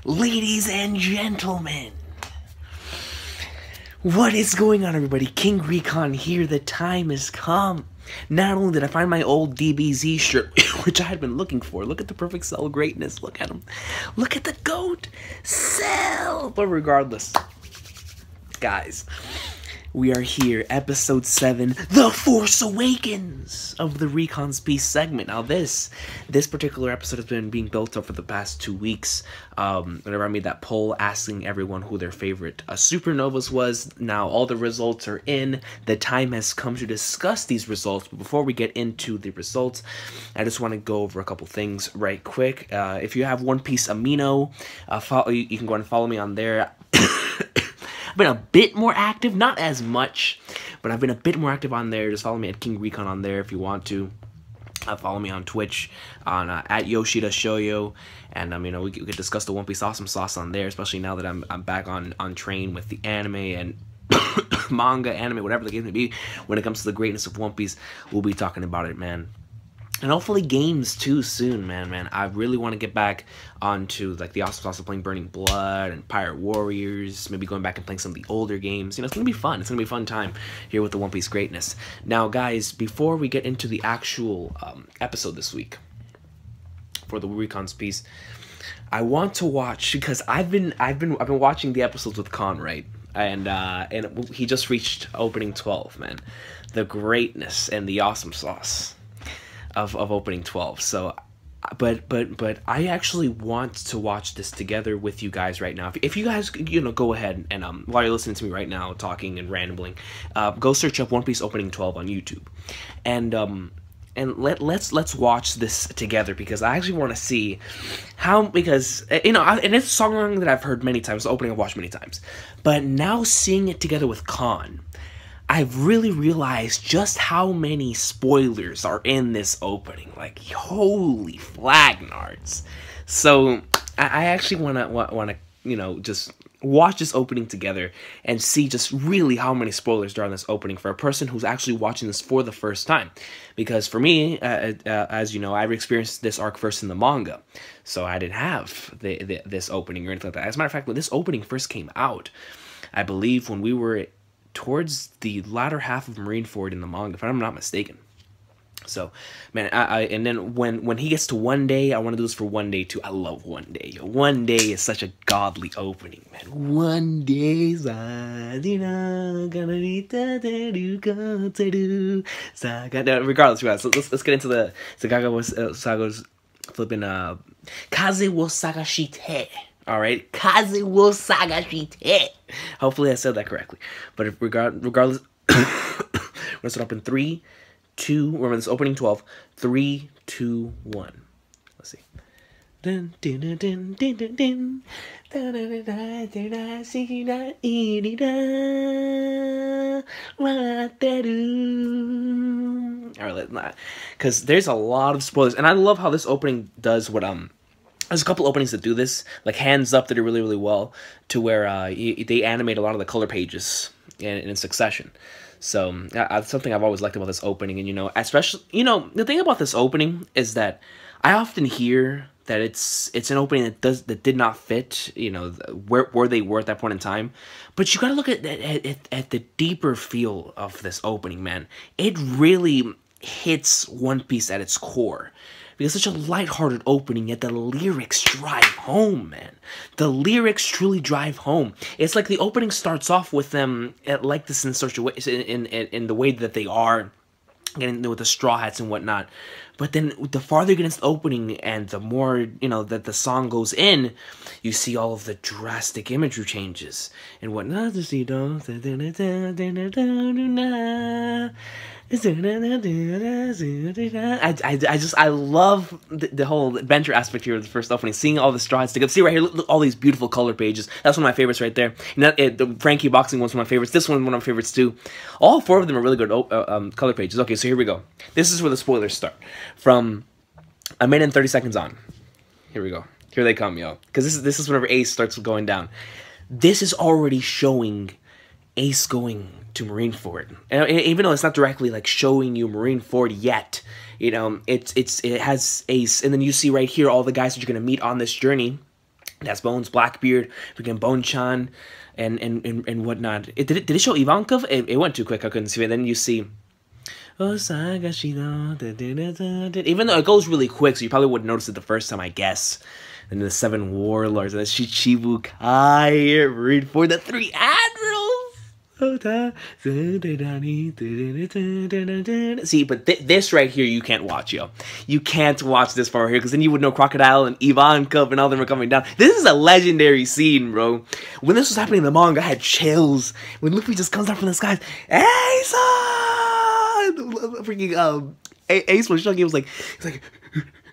Ladies and gentlemen, what is going on, everybody? King Recon here. The time has come. Not only did I find my old DBZ shirt, which I had been looking for. Look at the perfect cell greatness. Look at him. Look at the GOAT. Cell. But regardless, guys, we are here, episode 7, The Force Awakens of the Recon's Peace segment. Now this particular episode has been being built up for the past 2 weeks. Whenever I made that poll asking everyone who their favorite supernovas was, now all the results are in. The time has come to discuss these results. But before we get into the results, I just want to go over a couple things right quick. If you have One Piece Amino, you can go and follow me on there. I've been a bit more active, not as much, but I've been a bit more active on there. Just follow me at King Recon on there if you want to. Follow me on Twitch on at Yoshida Shoyo, and we could discuss the One Piece Awesome Sauce on there, especially now that I'm back on train with the anime and manga, anime, whatever the case may be. When it comes to the greatness of One Piece, we'll be talking about it, man. And hopefully games too soon, man. I really want to get back onto like the awesome sauce of playing Burning Blood and Pirate Warriors, maybe going back and playing some of the older games. It's gonna be fun. It's gonna be a fun time here with the One Piece greatness. Now, guys, before we get into the actual episode this week for the Recon's Peace, I want to watch, because I've been watching the episodes with Con, right? And he just reached opening 12, man. The greatness and the awesome sauce of opening 12. So but I actually want to watch this together with you guys right now. If you guys go ahead and while you're listening to me right now talking and rambling, go search up One Piece opening 12 on YouTube, and let's watch this together, because I actually want to see how, because and it's a song that I've heard many times, opening I've watched many times, but now seeing it together with Con, I've really realized just how many spoilers are in this opening. Like, holy flagnards. So I actually wanna just watch this opening together and see just really how many spoilers there are in this opening for a person who's actually watching this for the first time. Because for me, as you know, I've experienced this arc first in the manga, so I didn't have this opening or anything like that. As a matter of fact, when this opening first came out, I believe when we were towards the latter half of Marineford in the manga, if I'm not mistaken. So, man, and then when he gets to One Day, I want to do this for One Day too. I love One Day. One Day is such a godly opening, man. One day's regardless, guys, let's get into the Saga's flipping Kaze wo Sagashite. Alright, Kaze wo Sagashite. Hopefully I said that correctly. But if regardless, we're gonna start up in 3, 2, we're in this opening 12. 3, 2, 1. Let's see. Dun, dun, dun, dun, dun, dun, dun. Alright, because there's a lot of spoilers, and I love how this opening does what there's a couple openings that do this, like Hands Up, that do really, really well, to where they animate a lot of the color pages in succession. So that's something I've always liked about this opening, and especially, the thing about this opening is that I often hear that it's an opening that did not fit, where they were at that point in time. But you gotta look at the deeper feel of this opening, man. It really hits One Piece at its core. Because it's such a lighthearted opening, yet the lyrics drive home, man. The lyrics truly drive home. It's like the opening starts off with them like this in such a way, in the way that they are, getting with the straw hats and whatnot. But then the farther you get into the opening, and the more that the song goes in, you see all of the drastic imagery changes and whatnot. I love the whole adventure aspect here of the first opening, seeing all the straw hats together. See right here, look, all these beautiful color pages. That's one of my favorites right there. The Frankie boxing one's one of my favorites. This one's one of my favorites too. All 4 of them are really good color pages. Okay, so here we go. This is where the spoilers start. From a minute and 30 seconds on. Here we go. Here they come, yo. Because this is whenever Ace starts going down. This is already showing Ace going to Marineford, and even though it's not directly like showing you Marineford yet, it has Ace, and then you see right here all the guys that you're gonna meet on this journey. That's Bones, Blackbeard, freaking Bone-chan, and whatnot. Did it show Ivankov? It went too quick, I couldn't see it. Then you see... Even though it goes really quick, so you probably wouldn't notice it the first time, I guess. And the 7 warlords, and the Shichibukai, read for the 3 admirals. See, but this right here, you can't watch, yo. You can't watch this far here, because then you would know Crocodile and Ivankov and all them are coming down. This is a legendary scene, bro. When this was happening in the manga, I had chills. When Luffy just comes down from the skies, Ace! Freaking Ace was shocking. He was like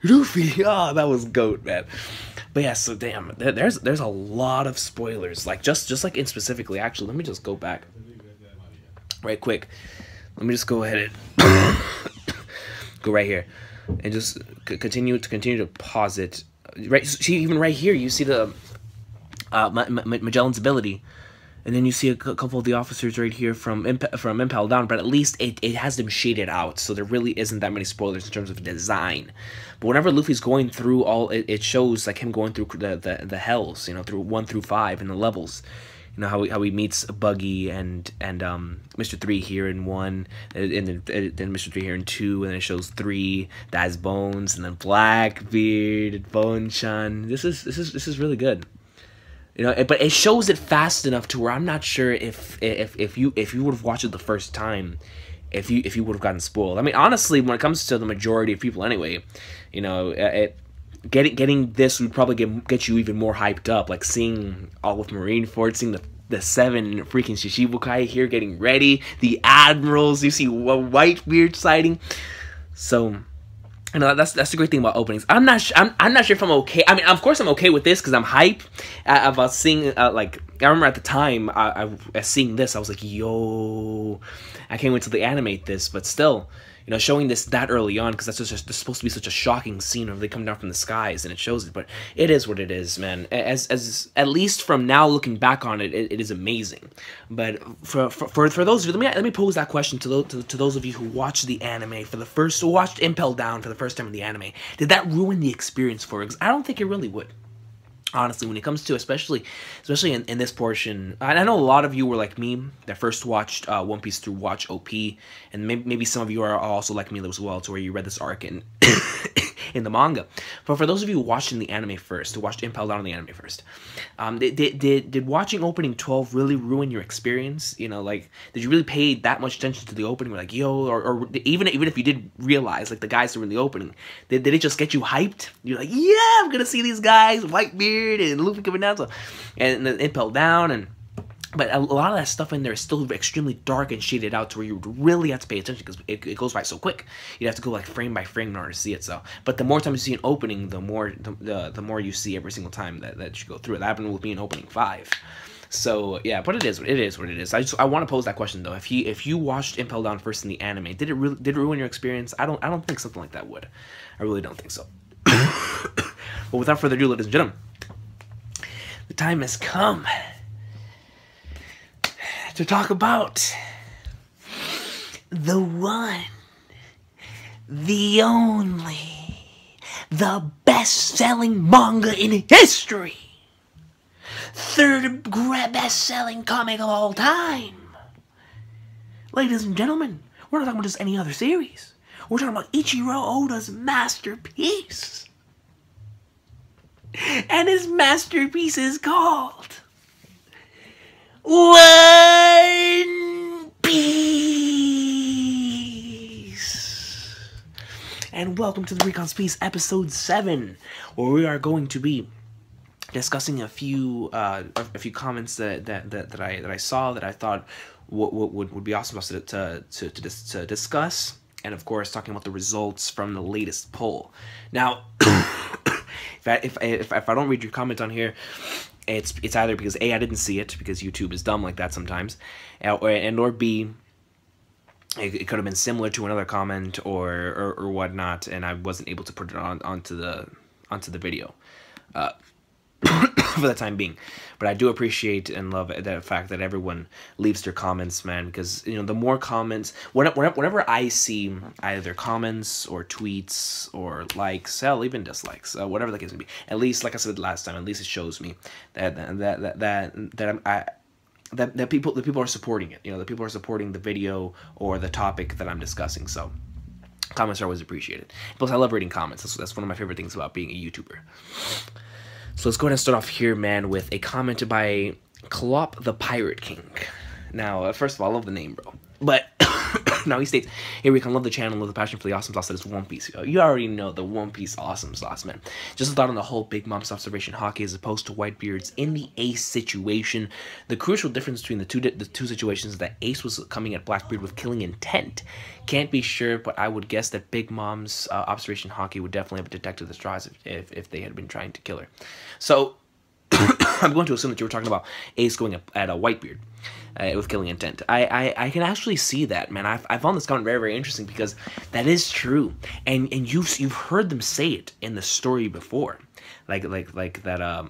Luffy. Oh, that was goat, man. But yeah, so damn, there's a lot of spoilers. Like just like in specifically. Actually, let me just go back right quick. Let me just go ahead and go right here and just continue to pause it. Right, see, even right here, you see the Magellan's ability. And then you see a couple of the officers right here from Impel Down, but at least it has them shaded out, so there really isn't that many spoilers in terms of design. But whenever Luffy's going through it shows like him going through the hells, you know, through 1 through 5 in the levels. You know how he meets Buggy and Mr. 3 here in 1, and then Mr. 3 here in 2, and then it shows 3. That's Bones, and then Blackbeard, Bone-chan. This is really good. You know, but it shows it fast enough to where I'm not sure if you would have watched it the first time, if you would have gotten spoiled. I mean, honestly, when it comes to the majority of people, anyway, you know, getting this would probably get you even more hyped up. Like seeing all of Marineford, seeing the 7 freaking Shichibukai here getting ready, the admirals. You see Whitebeard sighting, so. You know, that's the great thing about openings. I'm not sure if I'm okay. I mean, of course I'm okay with this because I'm hype about seeing like I remember at the time I seeing this I was like, yo, I can't wait till they animate this. But still, you know, showing this that early on, because that's supposed to be such a shocking scene when they come down from the skies and it shows it. But it is what it is, man. As at least from now looking back on it, it is amazing. But for those of you, let me pose that question to those of you who watched the anime who watched Impel Down for the first time in the anime. Did that ruin the experience for you? Because I don't think it really would. Honestly, when it comes to especially in this portion, I know a lot of you were like me that first watched One Piece through Watch OP, and maybe some of you are also like me as well, to where you read this arc in in the manga. But for those of you who watched in the anime first, who watched Impel Down in the anime first, did watching opening 12 really ruin your experience? You know, like, did you really pay that much attention to the opening? Like, yo, or even if you did realize, like, the guys who were in the opening, did it just get you hyped? You're like, yeah, I'm gonna see these guys, Whitebeard and Luffy coming down, so, and then Impel Down, but a lot of that stuff in there is still extremely dark and shaded out to where you would really have to pay attention because it goes by so quick. You'd have to go like frame by frame in order to see it. So, but the more time you see an opening, the more you see every single time that you go through it. That happened with me in opening 5. So yeah, but it is what it is. I want to pose that question though. If you watched Impel Down first in the anime, did it ruin your experience? I don't think something like that would. I really don't think so. But without further ado, ladies and gentlemen, the time has come to talk about the one, the only, the best-selling manga in history, 3rd best-selling comic of all time. Ladies and gentlemen, we're not talking about just any other series. We're talking about Ichiro Oda's masterpiece. And his masterpiece is called One Piece. And welcome to the Recon's Piece, episode 7, where we are going to be discussing a few comments that I saw that I thought would be awesome for us to discuss, and of course talking about the results from the latest poll. Now, if I don't read your comment on here, it's either because A, I didn't see it, because YouTube is dumb like that sometimes, or B, it could have been similar to another comment or whatnot, and I wasn't able to put it onto the video. for the time being. But I do appreciate and love the fact that everyone leaves their comments, man, because, you know, the more comments, whenever I see either comments or tweets or likes, hell, even dislikes, whatever the case may be, at least, like I said last time, at least it shows me that people are supporting it. You know, the people are supporting the video or the topic that I'm discussing. So comments are always appreciated. Plus, I love reading comments. That's one of my favorite things about being a YouTuber. So let's go ahead and start off here, man, with a comment by Clop the Pirate King. Now, first of all, I love the name, bro. But now he states, "Hey, Recon, love the channel, love the passion for the awesome sauce that is One Piece." You already know the One Piece awesome sauce, man. Just a thought on the whole Big Mom's observation Hawkeye as opposed to Whitebeard's in the Ace situation. The crucial difference between the two situations is that Ace was coming at Blackbeard with killing intent. Can't be sure, but I would guess that Big Mom's observation Hawkeye would definitely have detected the straws if they had been trying to kill her. So I'm going to assume that you were talking about Ace going up at a Whitebeard. With killing intent. I can actually see that, man. I found this comment very, very interesting because that is true, and you've heard them say it in the story before, like that.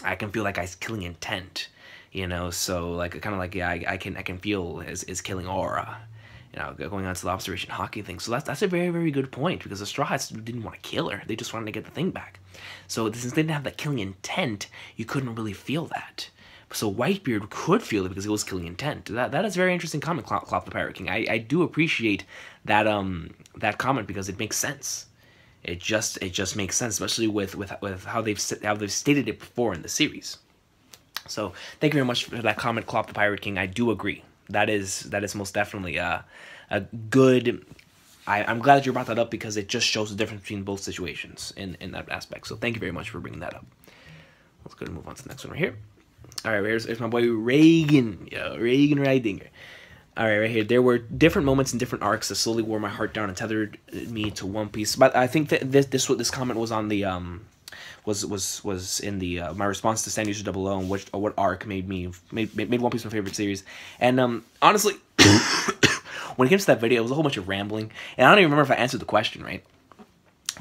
I can feel like I's killing intent, you know. So like kind of like, yeah, I can feel his killing aura, you know, going on to the observation Hawkeye thing. So that's a very, very good point, because the Straw Hats didn't want to kill her; they just wanted to get the thing back. So since they didn't have that killing intent, you couldn't really feel that. So Whitebeard could feel it because it was killing intent. That is a very interesting comment, Clop the Pirate King. I do appreciate that that comment because it makes sense. It just makes sense, especially with how they've stated it before in the series. So thank you very much for that comment, Clop the Pirate King. I do agree. That is most definitely a good. I'm glad that you brought that up because it just shows the difference between both situations in that aspect. So thank you very much for bringing that up. Let's go and move on to the next one right here. All right, here's my boy Reagan. Yo, Reagan Ridinger. All right, right here. There were different moments and different arcs that slowly wore my heart down and tethered me to One Piece. But I think that this comment was on the was in the my response to Stand User Double O and what arc made One Piece my favorite series. And honestly, when it came to that video, it was a whole bunch of rambling, and I don't even remember if I answered the question right.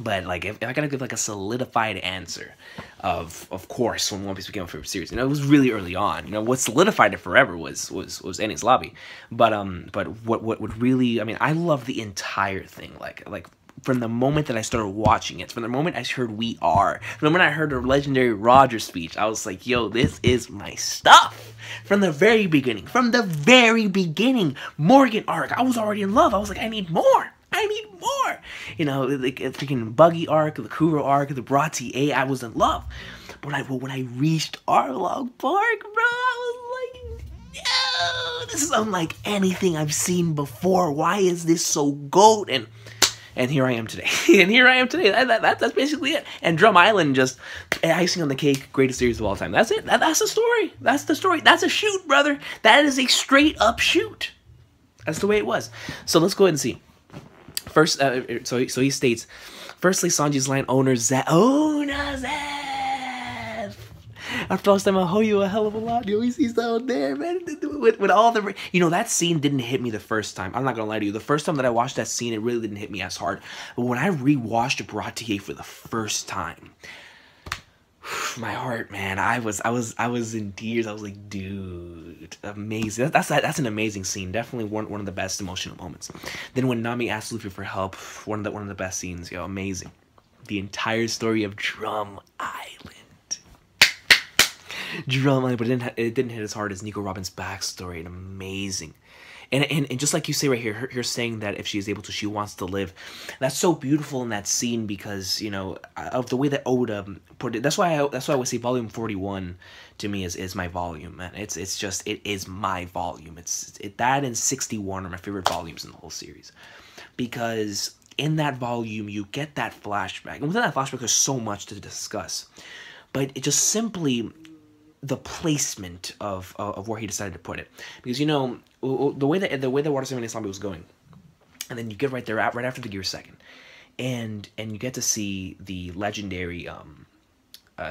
But like, if I gotta give like a solidified answer, of course, when One Piece became my favorite series, you know, it was really early on. You know, what solidified it forever was Enies Lobby. But what really, I mean, I love the entire thing. Like from the moment that I started watching it, from the moment I heard "We Are," from the moment I heard the legendary Roger speech, I was like, yo, this is my stuff. From the very beginning, Morgan arc, I was already in love. I was like, I need more. You know, like freaking Buggy arc, the Kuro arc, the Bratty A, I was in love. But when I reached Arlong Park, bro, I was like, yo, this is unlike anything I've seen before. Why is this so goat? And here I am today. That's basically it. And Drum Island, just icing on the cake, greatest series of all time. That's it. That's the story. That's the story. That's a shoot, brother. That is a straight up shoot. That's the way it was. So let's go ahead and see. First, so he states, firstly, Sanji's line, Owner Zeph. After last time, I owe you a hell of a lot. You always see down there, man. With all the, you know, that scene didn't hit me the first time. I'm not gonna lie to you. The first time that I watched that scene, it really didn't hit me as hard. But when I rewatched Bratty for the first time, my heart, man, I was in tears. I was like, dude, amazing. That's an amazing scene. Definitely one of the best emotional moments. Then when Nami asked Luffy for help, one of the best scenes. Yo, amazing. The entire story of Drum Island. But it didn't hit as hard as Nico Robin's backstory. And amazing. And just like you say right here, her saying that if she is able to, she wants to live. That's so beautiful in that scene because, you know, of the way that Oda put it. That's why I would say volume 41 to me is my volume, man. It is my volume. That and 61 are my favorite volumes in the whole series, because in that volume you get that flashback, and within that flashback there's so much to discuss, but it just simply the placement of where he decided to put it, because, you know, the way that Water 7 Zombie was going, and then you get right there right after the Gear Second, and you get to see the legendary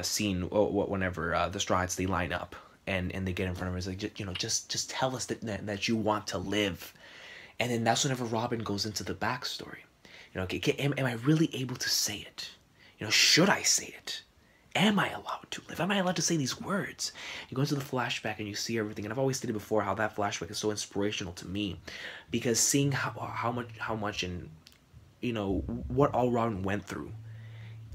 scene whenever the Straw Hats, they line up and they get in front of her. It's like, you know, just tell us that you want to live, and then that's whenever Robin goes into the backstory. You know, okay, am I really able to say it? You know, should I say it? am I allowed to live? Am I allowed to say these words? You go into the flashback and you see everything, and I've always stated before how that flashback is so inspirational to me, because seeing how much and, you know, what all Robin went through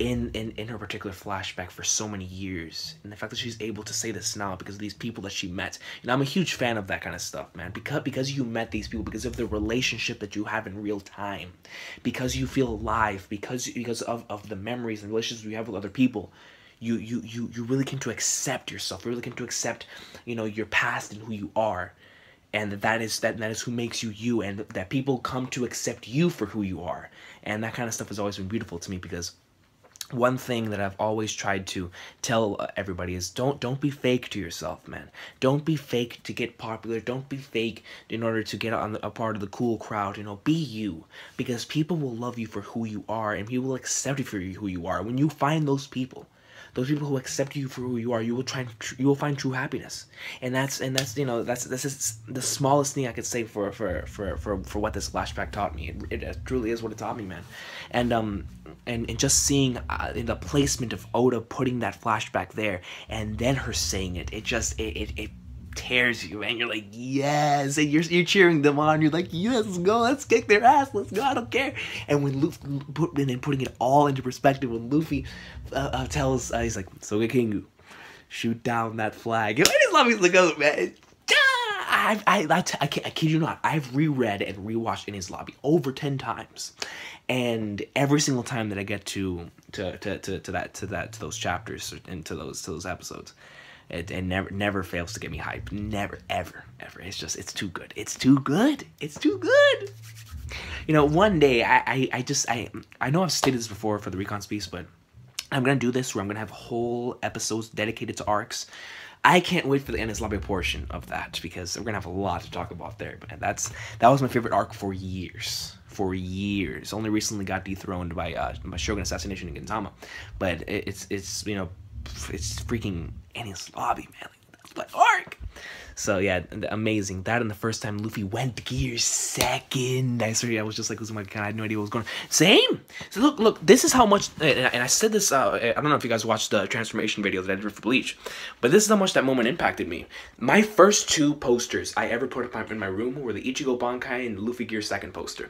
in her particular flashback for so many years, and the fact that she's able to say this now because of these people that she met. You know, I'm a huge fan of that kind of stuff, man, because you met these people, because of the relationship that you have in real time, because you feel alive, because of the memories and relationships you have with other people. You really came to accept yourself. You really came to accept, you know, your past and who you are, and that is who makes you you, and that people come to accept you for who you are. And that kind of stuff has always been beautiful to me, because one thing that I've always tried to tell everybody is don't be fake to yourself, man. Don't be fake to get popular. Don't be fake in order to get on a part of the cool crowd. You know, be you, because people will love you for who you are, and people will accept you for who you are. When you find those people who accept you for who you are, you will find true happiness. And that's you know, that's the smallest thing I could say for what this flashback taught me. It truly is what it taught me, man. And just seeing in the placement of Oda putting that flashback there, and then her saying it, it tears you, man. You're like, yes, and you're cheering them on. You're like, yes, let's go, let's kick their ass, let's go, I don't care. And when Luffy putting it all into perspective, when Luffy tells, he's like, Soge Kingu, shoot down that flag. And his love is the goat, man. I kid you not, I've reread and rewatched Enies Lobby over 10 times, and every single time that I get to those chapters and to those episodes, it never fails to get me hyped. Never, ever. It's too good. It's too good. It's too good. You know, one day I know I've stated this before for the Recon piece, but I'm gonna do this where I'm gonna have whole episodes dedicated to arcs. I can't wait for the Enies Lobby portion of that, because we're gonna have a lot to talk about there. But that was my favorite arc for years. For years. Only recently got dethroned by Shogun Assassination in Gintama. But it's you know, it's freaking Enies Lobby, man. Like, that's my arc. So yeah, amazing. That, and the first time Luffy went Gear Second, I swear, I was just like, oh my god, I had no idea what was going on. Same. So look, this is how much, and I said this. I don't know if you guys watched the transformation video that I did for Bleach, but this is how much that moment impacted me. My first two posters I ever put up in my room were the Ichigo Bankai and the Luffy Gear Second poster.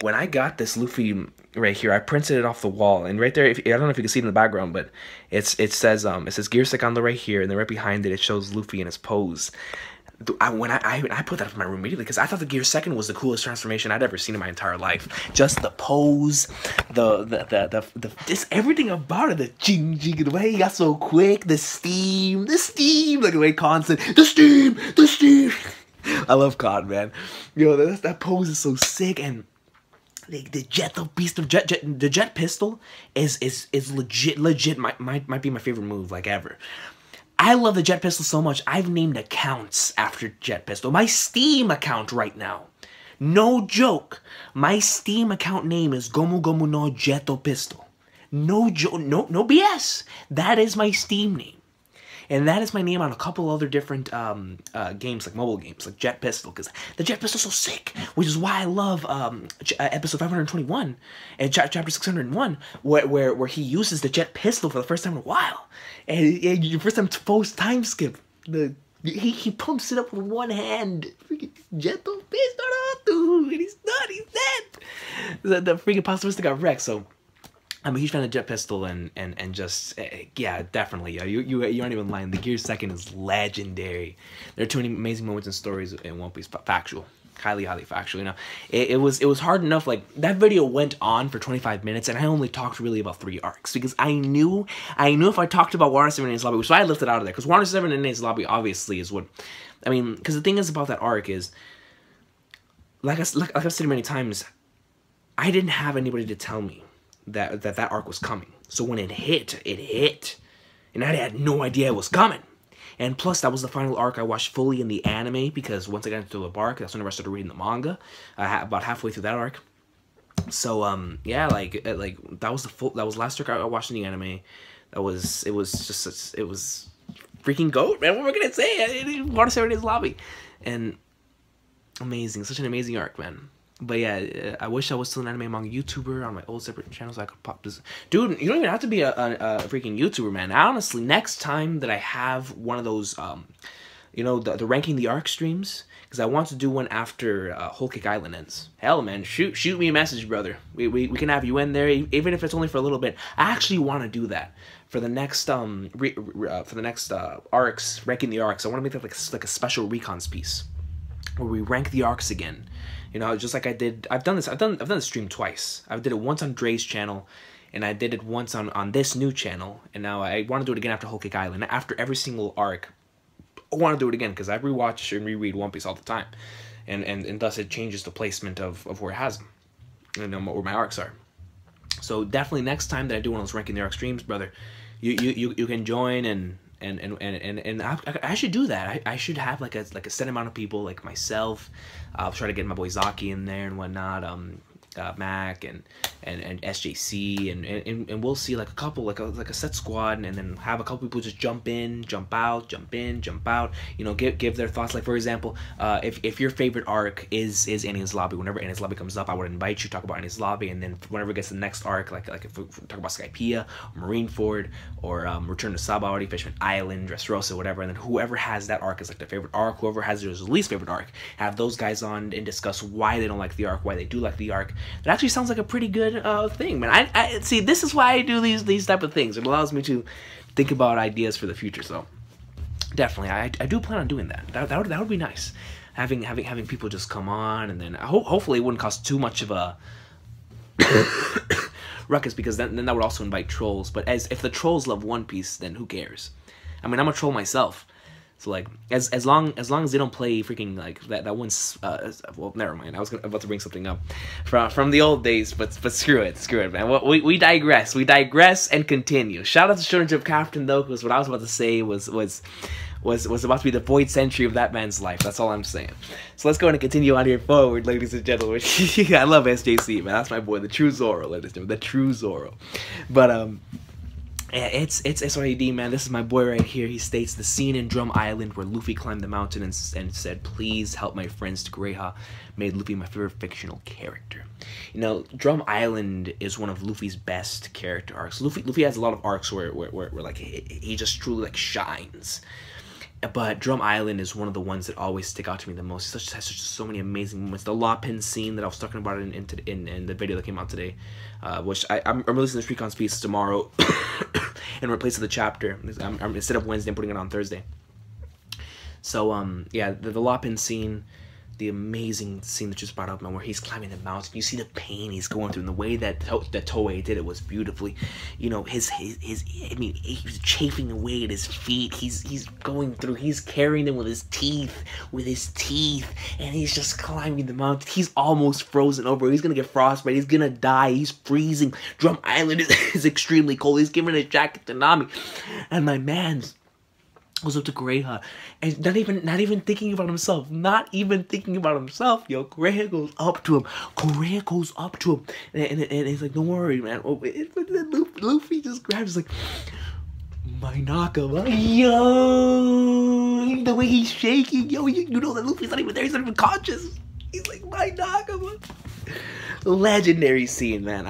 When I got this Luffy right here, I printed it off the wall, and right there, I don't know if you can see it in the background, but it says Gear Second on the right here, and then right behind it, it shows Luffy in his pose. When I put that up in my room immediately, because I thought the Gear Second was the coolest transformation I'd ever seen in my entire life. Just the pose, everything about it, the ching, the way he got so quick, the steam, like the way constant, the steam. I love Con, man. Yo, that pose is so sick, and the jet, the beast of jet, the jet pistol is legit. Might be my favorite move like ever. I love the Jet Pistol so much, I've named accounts after Jet Pistol. My Steam account right now, no joke, my Steam account name is Gomu Gomu no Jetto Pistol. No joke, no BS. That is my Steam name. And that is my name on a couple other different games, like mobile games, like Jet Pistol, because the Jet Pistol's so sick, which is why I love episode 521 and chapter 601, where he uses the Jet Pistol for the first time in a while, and your first time post-time skip, he pumps it up with one hand, freaking Jetto Pistol, and he's dead. The freaking pacifist got wrecked, so I'm a huge fan of Jet Pistol, and just, yeah, definitely, yeah, you aren't even lying. The Gear Second is legendary. There are too many amazing moments and stories in One Piece. Factual, highly factual. You know, it was hard enough. Like, that video went on for 25 minutes, and I only talked really about 3 arcs, because I knew if I talked about Water 7 and Enies Lobby, which I lifted out of there, because Water 7 and Enies Lobby obviously is what, I mean, because the thing is about that arc is, like I've said many times, I didn't have anybody to tell me that arc was coming. So when it hit, and I had no idea it was coming. And plus, that was the final arc I watched fully in the anime, because once I got into the bark, that's when I started reading the manga. About halfway through that arc. So yeah, like that was the last arc I watched in the anime. It was freaking GOAT, man. What am I gonna say? Water 7 Enies Lobby, and amazing, such an amazing arc, man. But yeah, I wish I was still an anime manga YouTuber on my old separate channel so I could pop this. Dude, you don't even have to be a freaking YouTuber, man. Honestly, next time that I have one of those, you know, the ranking the arc streams, because I want to do one after Whole Cake Island ends. Hell, man, shoot me a message, brother. We can have you in there, even if it's only for a little bit. I actually want to do that for the next arcs, ranking the arcs. I want to make that like a special Recons piece where we rank the arcs again. You know, just like I did. I've done this stream twice. I did it once on Dre's channel, and I did it once on this new channel, and now I want to do it again after Whole Cake Island. After every single arc, I want to do it again because I rewatch and reread One Piece all the time, and thus it changes the placement of where it has them, and where my arcs are. So definitely next time that I do one of those ranking the arc streams, brother, you can join and I should do that. I should have like a set amount of people like myself. I'll try to get my boy Zaki in there and whatnot. Mac and SJC and we'll see like a couple like a set squad and then have a couple people just jump in, jump out, jump in, jump out. You know, give their thoughts. Like for example, if your favorite arc is Annie's Lobby, whenever Annie's Lobby comes up, I would invite you to talk about Annie's Lobby, and then whenever it gets to the next arc, like if we talk about Skypiea, or Marineford, or Return to Sabaody, Fishman Island, Dressrosa, whatever, and then whoever has that arc is like their favorite arc, whoever has their least favorite arc, have those guys on and discuss why they don't like the arc, why they do like the arc. That actually sounds like a pretty good thing, man. I see. This is why I do these type of things. It allows me to think about ideas for the future. So definitely, I do plan on doing that. That would be nice. Having people just come on, and then hopefully it wouldn't cost too much of a ruckus, because then that would also invite trolls. But if the trolls love One Piece, then who cares? I mean, I'm a troll myself. So like as long as they don't play freaking like that one's well, never mind. I was about to bring something up from the old days, but screw it, man. We digress and continue. Shout out to Shonen Jump Captain though, because what I was about to say was about to be the void century of that man's life. That's all I'm saying. So let's go and continue on here forward, ladies and gentlemen. I love SJC, man. That's my boy, the true Zoro, ladies and gentlemen, the true Zoro. But yeah, it's SYD, man. This is my boy right here. He states the scene in Drum Island where Luffy climbed the mountain and said, "Please help my friends to Greha," made Luffy my favorite fictional character. You know, Drum Island is one of Luffy's best character arcs. Luffy has a lot of arcs where like he just truly like shines. But Drum Island is one of the ones that always stick out to me the most. It has so many amazing moments. The Law Pin scene that I was talking about in the video that came out today, which I'm releasing this Recon piece tomorrow and replacing the chapter. Instead of Wednesday, I'm putting it on Thursday. So yeah, the Law Pin scene, the amazing scene that you just brought up, man, where he's climbing the mountain. You see the pain he's going through, and the way that Toei did it was beautifully. You know, I mean, he's chafing away at his feet. He's going through. He's carrying them with his teeth, and he's just climbing the mountain. He's almost frozen over. He's gonna get frostbite. He's gonna die. He's freezing. Drum Island is extremely cold. He's giving his jacket to Nami, and my man's goes up to Greha and not even thinking about himself. Yo, Greha goes up to him. And he's like, "Don't worry, man." Oh, Luffy just grabs like, "My Nakama." Yo, the way he's shaking, yo, you know that Luffy's not even there. He's not even conscious. He's like, "My Nakama." Legendary scene, man.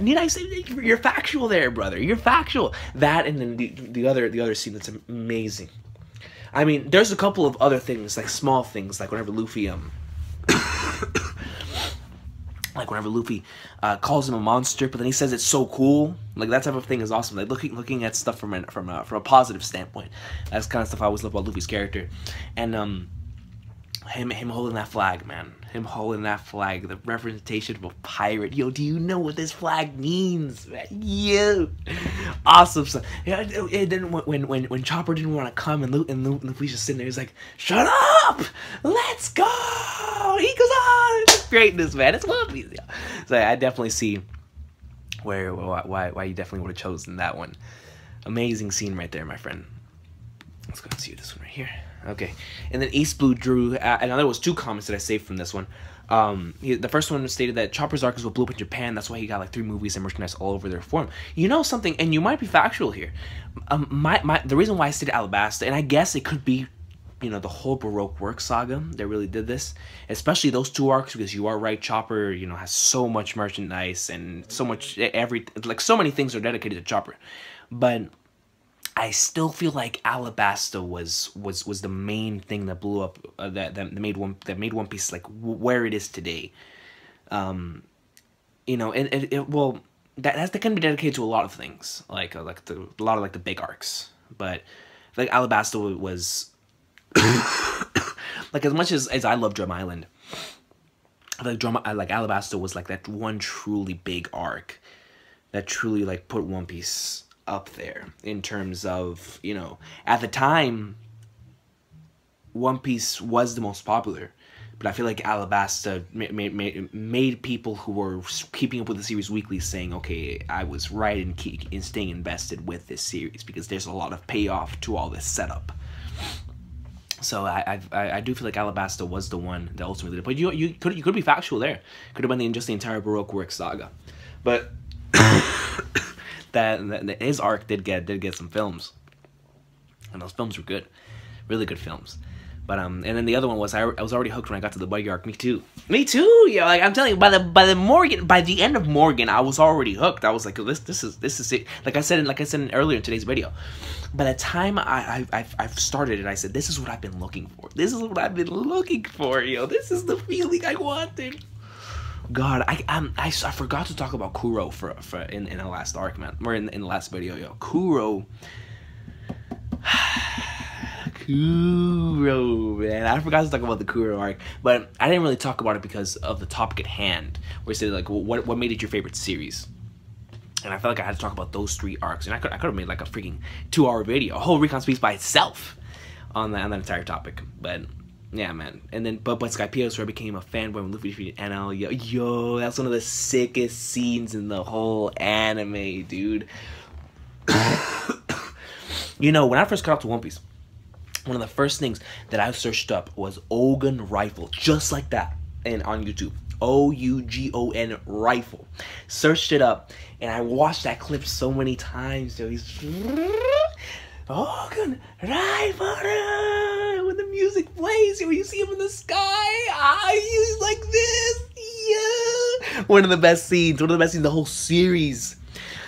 Need I say you're factual there, brother? You're factual. That, and then the other scene that's amazing. I mean, there's a couple of other things, like small things, like whenever Luffy calls him a monster, but then he says it's so cool. Like that type of thing is awesome. Like looking at stuff from a positive standpoint. That's kind of stuff I always love about Luffy's character, and him holding that flag, man. Him holding that flag, the representation of a pirate. Yo, do you know what this flag means, man? Yo, awesome stuff. Yeah, and then when Chopper didn't want to come, and Luffy's just sitting there, he's like, "Shut up! Let's go!" He goes on. It's greatness, man. It's One Piece. Yeah. So I definitely see why you definitely would have chosen that one. Amazing scene right there, my friend. Let's go and see this one right here. Okay, and then East Blue drew, and there was two comments that I saved from this one. The first one stated that Chopper's arc is what blew up in Japan. That's why he got like 3 movies and merchandise all over their form. You know something, and you might be factual here. The reason why I stated Alabasta, and I guess it could be you know, the whole Baroque work saga that really did this, especially those 2 arcs, because you are right, Chopper, you know, has so much merchandise and so much, like so many things are dedicated to Chopper. But I still feel like Alabasta was the main thing that blew up, that made One Piece like where it is today. You know, and well, that can be dedicated to a lot of things, like a lot of like the big arcs, but like Alabasta was. Like, as much as I love Drum Island, like Alabasta was like that one truly big arc that truly like put One Piece up there in terms of, you know, at the time One Piece was the most popular, but I feel like Alabasta made people who were keeping up with the series weekly saying, okay, I was right in staying invested with this series, because there's a lot of payoff to all this setup. So I do feel like Alabasta was the one that ultimately did. But you could be factual there. Could have been just the entire Baroque work saga, but that his arc did get some films, and those films were good, really good films. But and then the other one was I was already hooked when I got to the Buggy arc. Me too, yo. Like, I'm telling you, by the end of Morgan, I was already hooked. I was like, this is it. Like I said earlier in today's video. By the time I've started it, I said, this is what I've been looking for. This is what I've been looking for, yo. This is the feeling I wanted. God, I forgot to talk about Kuro for in the last arc, man. Or in the last video, yo. Kuro, man. I forgot to talk about the Kuro arc, but I didn't really talk about it because of the topic at hand, where it said like, what made it your favorite series? And I felt like I had to talk about those 3 arcs, and I could have made like a freaking 2-hour video, a whole Recon Speaks by itself on that entire topic. But yeah, man. And then but Skypiea is where I became a fanboy when Luffy defeated NL. Yo, that's one of the sickest scenes in the whole anime, dude. You know, when I first got up to One Piece, one of the first things that I searched up was Ogun rifle, just like that, and on YouTube. Ougon rifle. Searched it up, and I watched that clip so many times. So he's Ogun rifle when the music plays, when you see him in the sky. He's like this. Yeah, one of the best scenes. One of the best scenes in the whole series.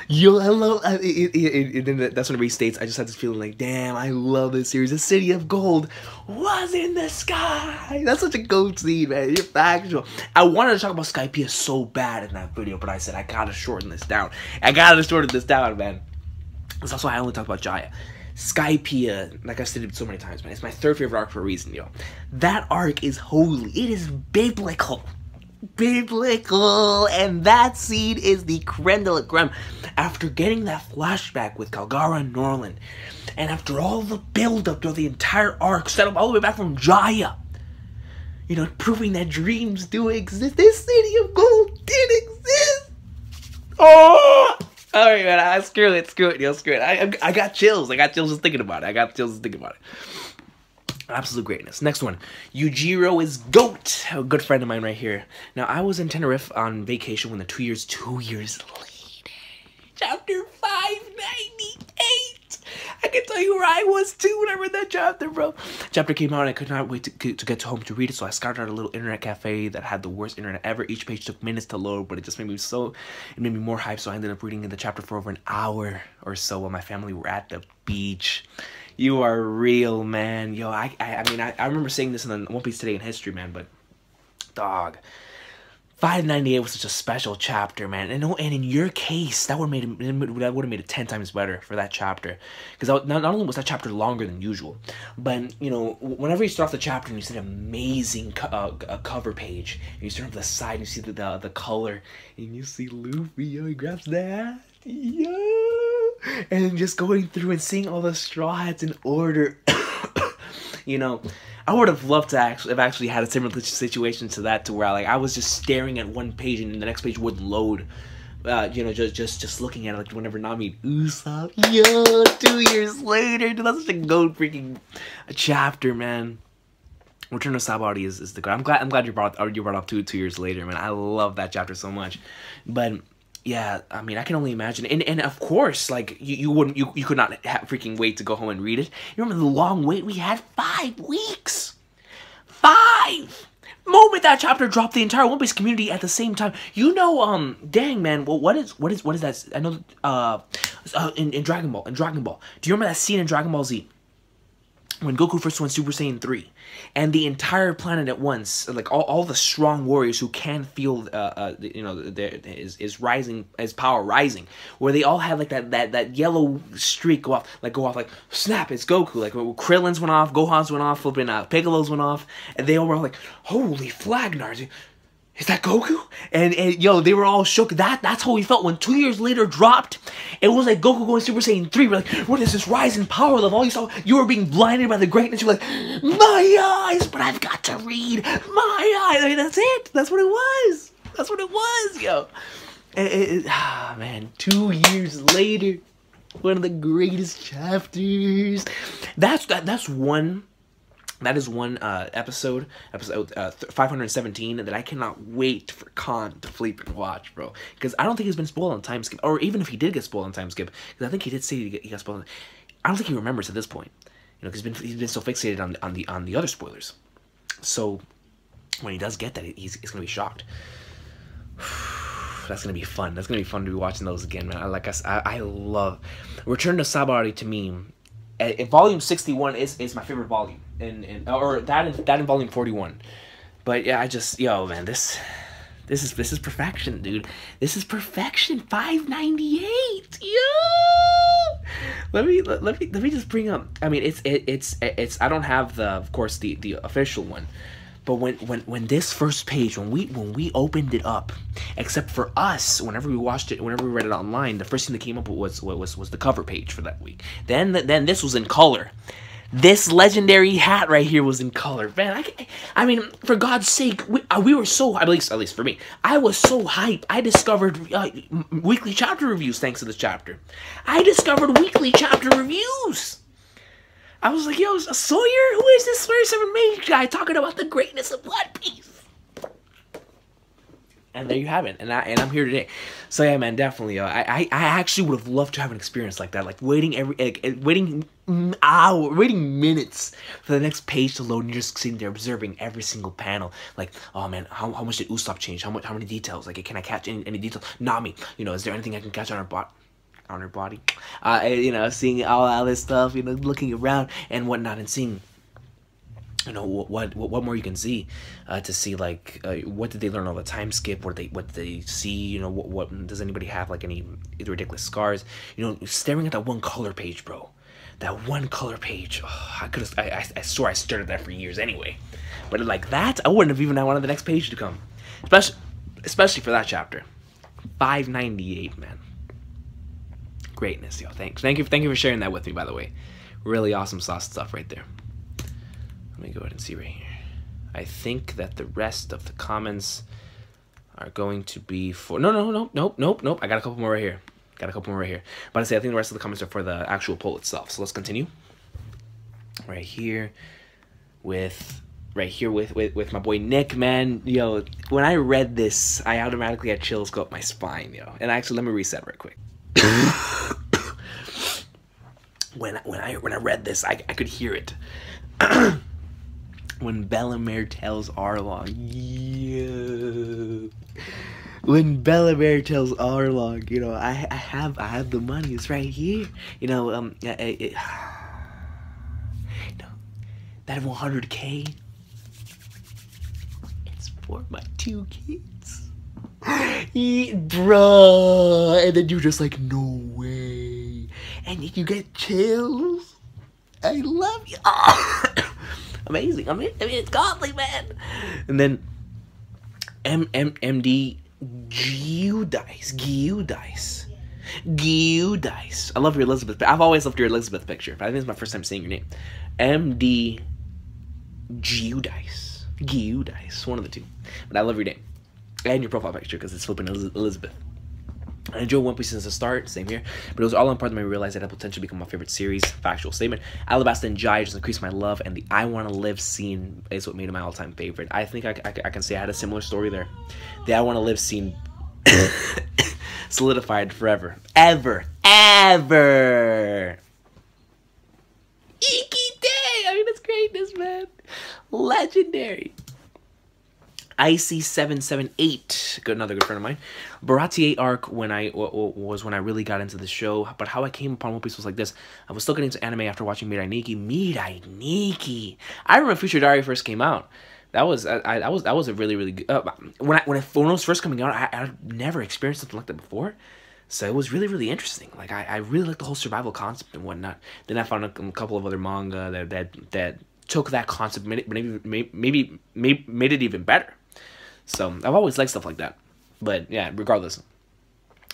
Yo, I love it. That's when it restates. I just had this feeling like, damn, I love this series. The city of gold was in the sky. That's such a gold scene, man. You're factual. I wanted to talk about Skypiea so bad in that video, but I said I gotta shorten this down. Man. That's why I only talk about Jaya. Skypiea, like I've said it so many times, man. It's my 3rd favorite arc for a reason, yo. That arc is holy. It is biblical, and that scene is the creme de la creme. After getting that flashback with Kalgara and Norland, and after all the build-up to the entire arc, set up all the way back from Jaya, you know, proving that dreams do exist. This city of gold did exist. Oh, all right, man. Screw it, yo, screw it. I got chills. I got chills just thinking about it. Absolute greatness. Next one. Yujiro is GOAT. A good friend of mine right here. Now, I was in Tenerife on vacation when the 2 years later. Chapter 598. I can tell you where I was too when I read that chapter, bro. Chapter came out and I could not wait to get to home to read it, so I scouted out a little internet cafe that had the worst internet ever. Each page took minutes to load, but it just made me more hyped, so I ended up reading the chapter for over an hour or so while my family were at the beach. You are real, man. Yo, I mean, I remember saying this in the One Piece Today in History, man, but dog, 598 was such a special chapter, man. And in your case, that would have made it 10 times better for that chapter, because not only was that chapter longer than usual, but you know, whenever you start off the chapter and you see an amazing cover page, and you start off the side and you see the color, and you see Luffy, yo, he grabs that, yo. And just going through and seeing all the Straw Hats in order. You know, I would have loved to have actually had a similar situation to that, to where I was just staring at one page and the next page wouldn't load. You know, just looking at it, like whenever Nami Usopp, yo, 2 years later, dude, that's such a gold freaking chapter, man. Return of Sabaody is the good. I'm glad you brought up 2 years later, man. I love that chapter so much. But yeah, I mean, I can only imagine. And of course, like, you could not freaking wait to go home and read it. You remember the long wait we had? 5 weeks. 5! Moment that chapter dropped, the entire One Piece community at the same time. You know, dang, man, well, what is that? I know, in Dragon Ball, do you remember that scene in Dragon Ball Z? When Goku first went Super Saiyan 3, and the entire planet at once, like all the strong warriors who can feel, you know, his power rising, where they all had like that yellow streak go off, like snap, it's Goku. Like Krillin's went off, Gohan's went off, flipping Piccolo's went off, and they all were like, holy Flagnars. Is that Goku? And yo, they were all shook. That's how we felt when 2 years later dropped. It was like Goku going Super Saiyan 3. We're like, what is this rise in power level? All you saw, you were being blinded by the greatness. You were like, my eyes, but I've got to read my eyes. I mean, that's it. That's what it was. That's what it was, yo. Man, 2 years later, one of the greatest chapters. That is one episode 517 that I cannot wait for Khan to flip and watch, bro. Because I don't think he's been spoiled on time skip, or even if he did get spoiled on time skip, because I think he did say he got spoiled. I don't think he remembers at this point, you know, because he's been so fixated on the other spoilers. So when he does get that, he's gonna be shocked. That's gonna be fun. That's gonna be fun to be watching those again, man. I love Return to Sabaody. To me, volume 61 is my favorite volume, or that in volume 41. But yeah, yo, man, this is perfection, dude. This is perfection. 598. Yo. Let me just bring up. I mean, it's I don't have of course the official one. But when this first page, when we opened it up, except for us, whenever we watched it, whenever we read it online, the first thing that came up was the cover page for that week. Then this was in color. This legendary hat right here was in color. Man, I mean, for God's sake, we were so, at least for me, I was so hyped. I discovered weekly chapter reviews thanks to this chapter. I discovered weekly chapter reviews. I was like, yo, Sawyer? Who is this Sawyer 7 Mage guy talking about the greatness of One Piece? And there you have it. And I'm here today. So yeah, man, definitely. I actually would have loved to have an experience like that, like waiting minutes for the next page to load, and you're just sitting there observing every single panel. Like, oh man, how much did Usopp change? How many details? Like, can I catch any details? Nami, you know, is there anything I can catch on her body? You know, seeing all this stuff, you know, looking around and whatnot, and seeing, you know, what more you can see, to see, like, what did they learn on the time skip? What did they see? You know, what does anybody have, like, any ridiculous scars? You know, staring at that one color page, bro. That one color page. Oh, I swear I stared at that for years anyway. But like that, I wouldn't have even wanted the next page to come, especially for that chapter. 598, man. Greatness, yo. Thank you for sharing that with me, by the way. Really awesome sauce stuff right there. Let me go ahead and see right here. I think that the rest of the comments are going to be for nope. I got a couple more right here. But I say I think the rest of the comments are for the actual poll itself. So let's continue. Right here with my boy Nick, man. Yo, when I read this, I automatically had chills go up my spine, yo. And actually, let me reset right quick. when I read this, I could hear it. When Bellemere tells Arlong, yeah. When Bellemere tells Arlong, you know, I have the money. It's right here. You know, you know, that 100K. It's for my 2 kids. Bruh. And then you're just like, no way. And you get chills. I love you. Amazing. I mean, it's godly, man. And then MD Giudice. I love your Elizabeth. I've always loved your Elizabeth picture, but I think it's my first time seeing your name. MD Giudice. One of the two. But I love your name. And your profile picture, because it's flipping Elizabeth. I enjoyed One Piece since the start, same here. But it was all in part that made me realize that it had potential to become my favorite series. Factual statement. Alabasta and Jai just increased my love, and the I Wanna Live scene is what made it my all-time favorite. I think I can say I had a similar story there. The I Wanna Live scene solidified forever. Ever. Ever. Iki day! I mean, it's greatness, man. Legendary. IC778, another good friend of mine. Baratier arc was when I really got into the show, but how I came upon One Piece was like this. I was still getting into anime after watching Mirai Nikki. I remember Future Diary first came out. That was a really good. When it was first coming out, I'd never experienced something like that before. So it was really interesting. Like I really liked the whole survival concept and whatnot. Then I found a couple of other manga that took that concept, made it even better. So I've always liked stuff like that. But yeah, regardless,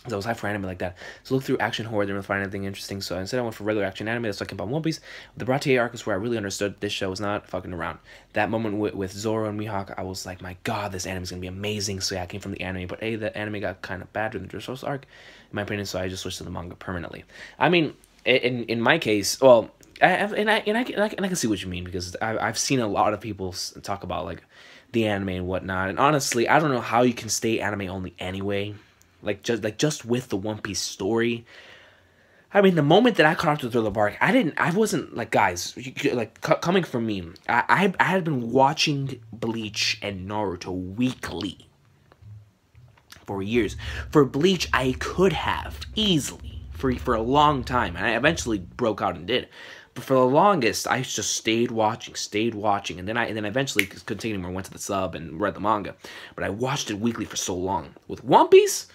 I was hyped for anime like that. So look through action horror, didn't really find anything interesting. So instead I went for regular action anime. That's why I came on One Piece. The Baratier arc was where I really understood this show was not fucking around. That moment with Zoro and Mihawk, I was like, my god, this anime is gonna be amazing. So yeah, I came from the anime. But hey, the anime got kind of bad during the Dressrosa arc, in my opinion. So I just switched to the manga permanently. I mean, in my case, well, I can see what you mean, because I've seen a lot of people talk about like the anime and whatnot, and honestly, I don't know how you can stay anime only anyway. Just with the One Piece story. I mean, the moment that I caught up to Thriller Bark, I wasn't like, guys, coming from me, I had been watching Bleach and Naruto weekly for years. For Bleach, I could have easily for a long time, and I eventually broke out and did. But for the longest, I just stayed watching, and then I eventually continued more, went to the sub and read the manga. But I watched it weekly for so long. With One Piece,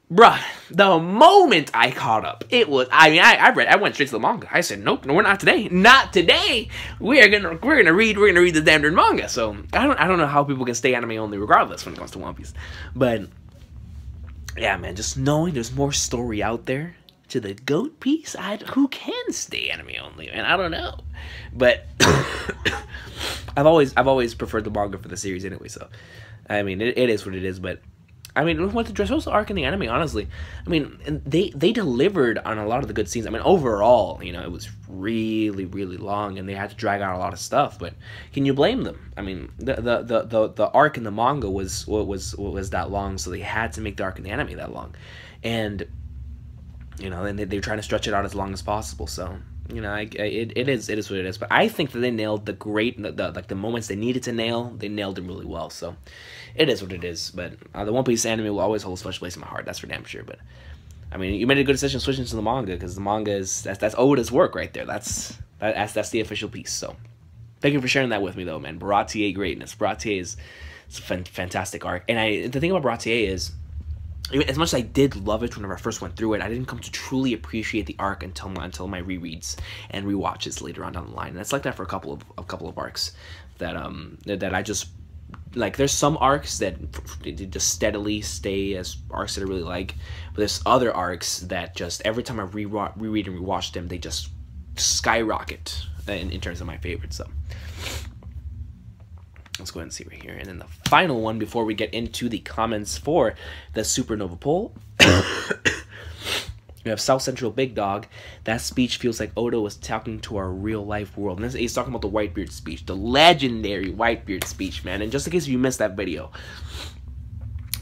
bruh, the moment I caught up, it was, I went straight to the manga. I said, nope, no, we're not today. Not today. We're gonna read the damn manga. So I don't know how people can stay anime only regardless when it comes to One Piece. But yeah, man, just knowing there's more story out there to the GOAT piece, who can stay anime only, man? I don't know. But I've always preferred the manga for the series anyway, so I mean it is what it is. But I mean, with the Dressrosa arc in the anime, honestly, I mean, they delivered on a lot of the good scenes. I mean, overall, you know, it was really long, and they had to drag out a lot of stuff. But can you blame them? I mean, the arc in the manga was that long, so they had to make the arc in the anime that long, and you know, and they're trying to stretch it out as long as possible. So you know, it is what it is. But I think that they nailed the moments they needed to nail. They nailed them really well. So it is what it is. But the One Piece anime will always hold a special place in my heart. That's for damn sure. But I mean, you made a good decision switching to the manga, because the manga is that's Oda's work right there. That's the official piece. So thank you for sharing that with me, though, man. Baratier greatness. Baratier is a fantastic arc. And the thing about Baratier is, as much as I did love it whenever I first went through it, I didn't come to truly appreciate the arc until my rereads and rewatches later on down the line. And it's like that for a couple of arcs that I just like. There's some arcs that just steadily stay as arcs that I really like, but there's other arcs that just every time I reread and rewatch them, they just skyrocket in terms of my favorites. So let's go ahead and see right here. And then the final one before we get into the comments for the Supernova poll. We have South Central Big Dog. That speech feels like Oda was talking to our real life world. And he's talking about the Whitebeard speech, the legendary Whitebeard speech, man. And just in case you missed that video,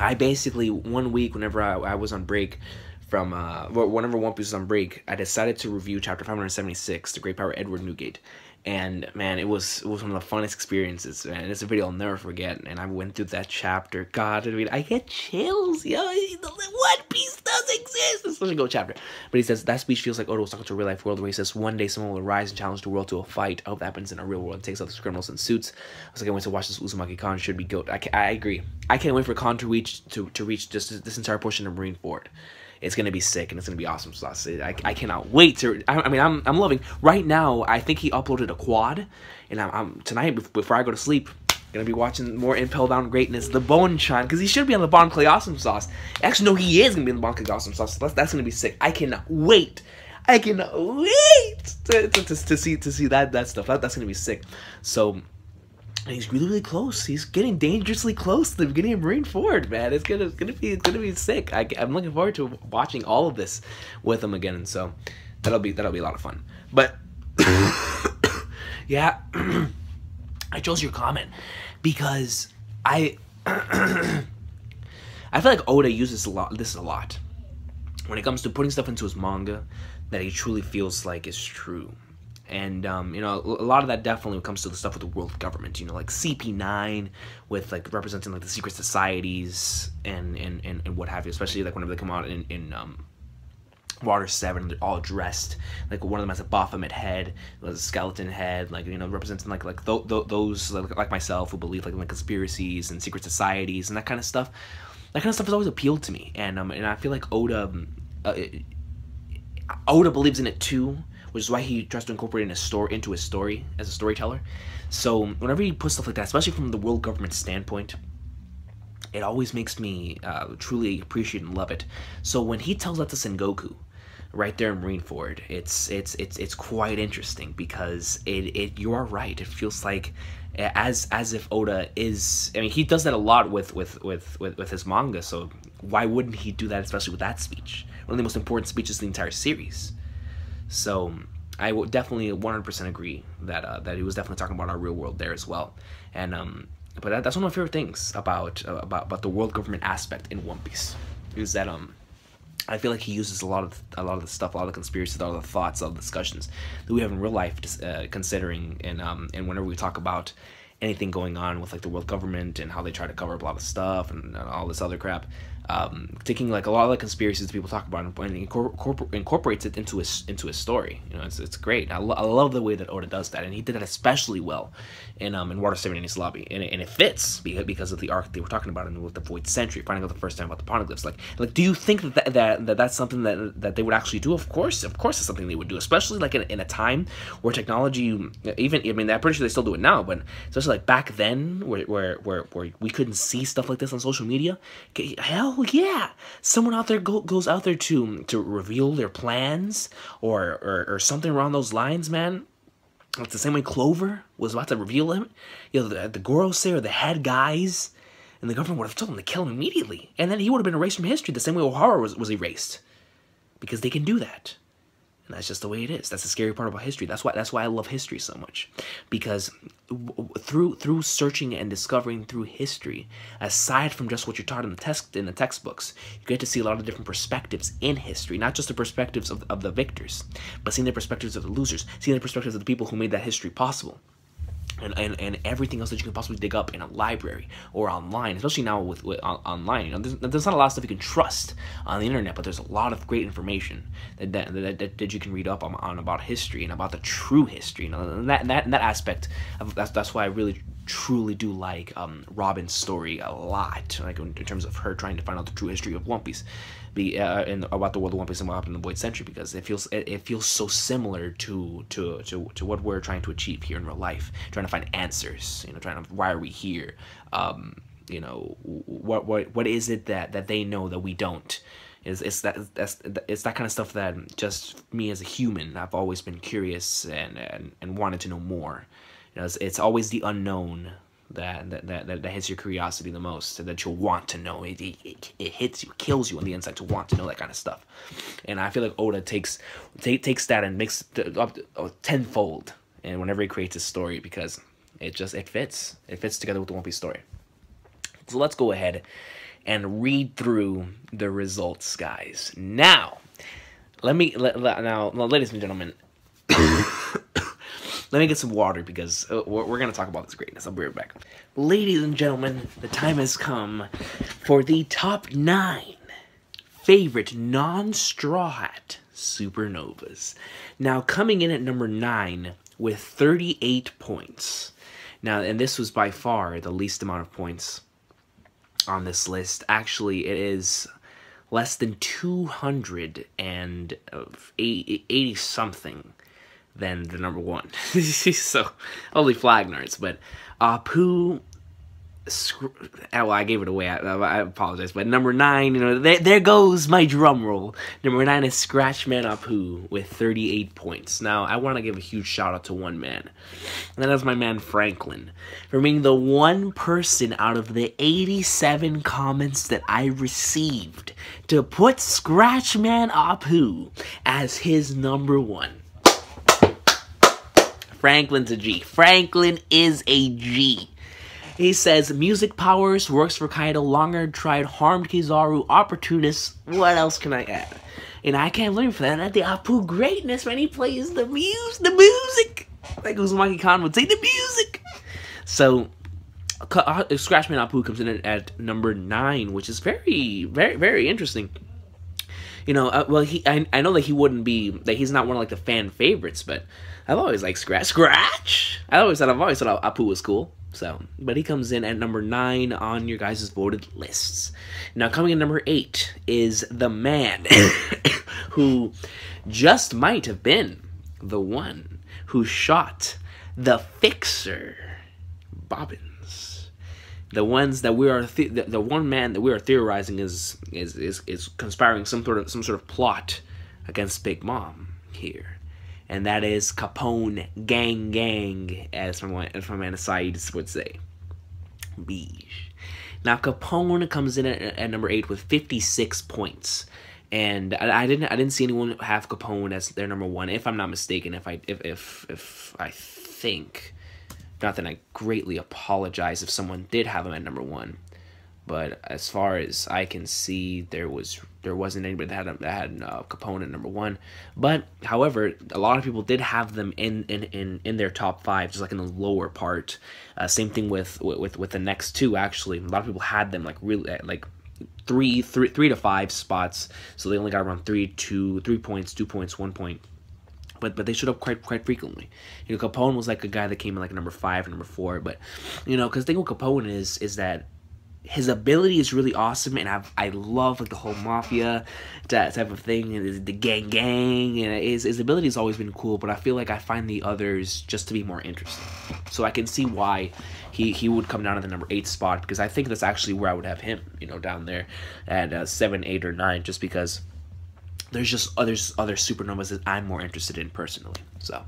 I basically, one week whenever I was on break from, whenever One Piece was on break, I decided to review chapter 576, The Great Power Edward Newgate. And man, it was one of the funnest experiences, man. It's a video I'll never forget. And I went through that chapter. God, I mean, I get chills, yo. One Piece does exist. It's such a good chapter. But he says that speech feels like Oda was talking to a real life world, where he says one day someone will rise and challenge the world to a fight. I hope that happens in a real world and takes out those criminals in suits. I was like, I went to watch this. Uzumaki Khan should be GOAT. I agree. I can't wait for Khan to reach just this entire portion of Marineford. It's gonna be sick, and it's gonna be awesome sauce. I cannot wait to. I mean, I'm loving right now. I think he uploaded a quad, and I'm tonight before I go to sleep, gonna be watching more Impel Down Greatness, the Bonchan, because he should be on the Bon Clay Awesome Sauce. Actually, no, he is gonna be on the Bon Clay Awesome Sauce. So that's gonna be sick. I cannot wait. I cannot wait to see that stuff. That's gonna be sick. So. And he's really close. He's getting dangerously close to the beginning of Marineford, man. It's gonna be sick. I'm looking forward to watching all of this with him again, and so that'll be a lot of fun. But yeah, I chose your comment because I I feel like Oda uses this a lot when it comes to putting stuff into his manga that he truly feels like is true. And, you know, a lot of that definitely comes to the stuff with the world government, you know, like CP9 with, like, representing, like, the secret societies and what have you, especially, like, whenever they come out in Water 7, they're all dressed, like, one of them has a Baphomet head, a skeleton head, like, you know, representing, like those, like myself, who believe, like, in, like, conspiracies and secret societies and that kind of stuff. That kind of stuff has always appealed to me, and I feel like Oda believes in it too, which is why he tries to incorporate it into his story as a storyteller. So whenever he puts stuff like that, especially from the world government standpoint, it always makes me truly appreciate and love it. So when he tells that to Sengoku, right there in Marineford, it's quite interesting, because you are right. It feels like as if Oda is, I mean, he does that a lot with his manga, so why wouldn't he do that, especially with that speech? One of the most important speeches in the entire series. So I would definitely 100% agree that that he was definitely talking about our real world there as well. And but that's one of my favorite things about the world government aspect in One Piece, is that I feel like he uses a lot of the stuff, a lot of the conspiracies, a lot of the thoughts, a lot of the discussions that we have in real life, considering, and whenever we talk about anything going on with, like, the world government and how they try to cover up a lot of stuff and all this other crap, taking, like, a lot of the conspiracies that people talk about and incorporates it into his story. You know, it's great. I love the way that Oda does that, and he did that especially well in Water 7 and East Lobby, and it fits because of the arc they were talking about with the Void Century, finding out the first time about the poneglyphs. Like, do you think that's something that they would actually do? Of course, it's something they would do, especially like in a time where technology, even, I mean, I'm pretty sure they still do it now, but especially like back then, where we couldn't see stuff like this on social media. Hell yeah, someone out there goes out there to reveal their plans or something around those lines, man. It's the same way Clover was about to reveal him. You know, the Gorosei or the head guys, and the government would have told him to kill him immediately, and then he would have been erased from history the same way O'Hara was erased, because they can do that. And that's just the way it is. That's the scary part about history. That's why I love history so much, because through searching and discovering through history, aside from just what you're taught in the textbooks, you get to see a lot of different perspectives in history, not just the perspectives of the victors, but seeing the perspectives of the losers, seeing the perspectives of the people who made that history possible. And everything else that you can possibly dig up in a library or online, especially now with online. You know, there's not a lot of stuff you can trust on the internet, but there's a lot of great information that you can read up on about history and about the true history. You know, and that aspect, that's why I really truly do like Robin's story a lot, like in terms of her trying to find out the true history of One Piece, and about the world of One Piece and what happened in the Void Century, because it feels so similar to what we're trying to achieve here in real life, trying to find answers. You know, why are we here? You know, what is it that they know that we don't? It's that kind of stuff that just me as a human, I've always been curious and wanted to know more. You know, it's always the unknown that hits your curiosity the most, that you'll want to know. It hits you, kills you on the inside to want to know that kind of stuff. And I feel like Oda takes that and makes it up tenfold, and whenever he creates a story, because it fits together with the One Piece story. So let's go ahead and read through the results, guys. Now, ladies and gentlemen, let me get some water, because we're going to talk about this greatness. I'll be right back. Ladies and gentlemen, the time has come for the top 9 favorite non-Straw Hat supernovas. Now, coming in at number 9 with 38 points. Now, and this was by far the least amount of points on this list. Actually, it is less than 280 something than the number 1. So, holy flag nerds. But Apoo, well, I gave it away. I apologize. But number 9, you know, there goes my drum roll. Number 9 is Scratchman Apoo with 38 points. Now, I want to give a huge shout out to one man, and that is my man Franklin, for being the one person out of the 87 comments that I received to put Scratchman Apoo as his number 1. Franklin's a G. Franklin is a G. He says, music powers, works for Kaido, longer tried, harmed Kizaru, opportunist. What else can I add? And I can't learn from that. The Apoo greatness when he plays the music. Like Uzumaki-kan would say, the music. So, Scratchman Apoo comes in at number 9, which is very, very, very interesting. You know, well, I know that he wouldn't be, that he's not one of like the fan favorites, but I've always liked Scratch. I've always thought Apoo was cool. So, but he comes in at number 9 on your guys' voted lists. Now, coming in number 8 is the man who just might have been the one who shot the Fixer, Bobbins. The ones that we are the one man that we are theorizing is conspiring some sort of plot against Big Mom here. And that is Capone gang, as my man Saeed would say. Beige. Now Capone comes in at number 8 with 56 points, and I didn't see anyone have Capone as their number 1, if I'm not mistaken. If I think, not that I greatly apologize if someone did have him at number 1. But as far as I can see, there wasn't anybody that had Capone at number 1. But however, a lot of people did have them in their top 5, just like in the lower part. Same thing with the next 2. Actually, a lot of people had them like really like 3 to 5 spots. So they only got around 3 points, 2 points, 1 point. But they showed up quite frequently. You know, Capone was like a guy that came in like number 5 and number 4. But you know, because the thing with Capone is that his ability is really awesome, and I love like the whole mafia type of thing, and the gang, and his ability has always been cool. But I feel like I find the others just to be more interesting, so I can see why he would come down to the number 8 spot, because I think that's actually where I would have him, you know, down there at 7, 8, or 9, just because there's just other supernovas that I'm more interested in personally. So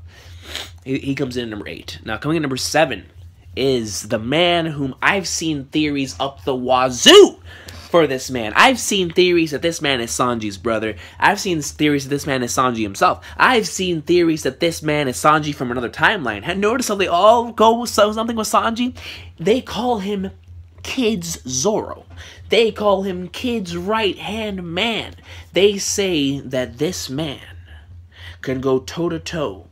he comes in at number 8. Now coming in number 7 is the man whom I've seen theories up the wazoo for this man. I've seen theories that this man is Sanji's brother. I've seen theories that this man is Sanji himself. I've seen theories that this man is Sanji from another timeline. And notice how they all go with something with Sanji? They call him Kids Zoro. They call him Kid's right-hand man. They say that this man can go toe-to-toe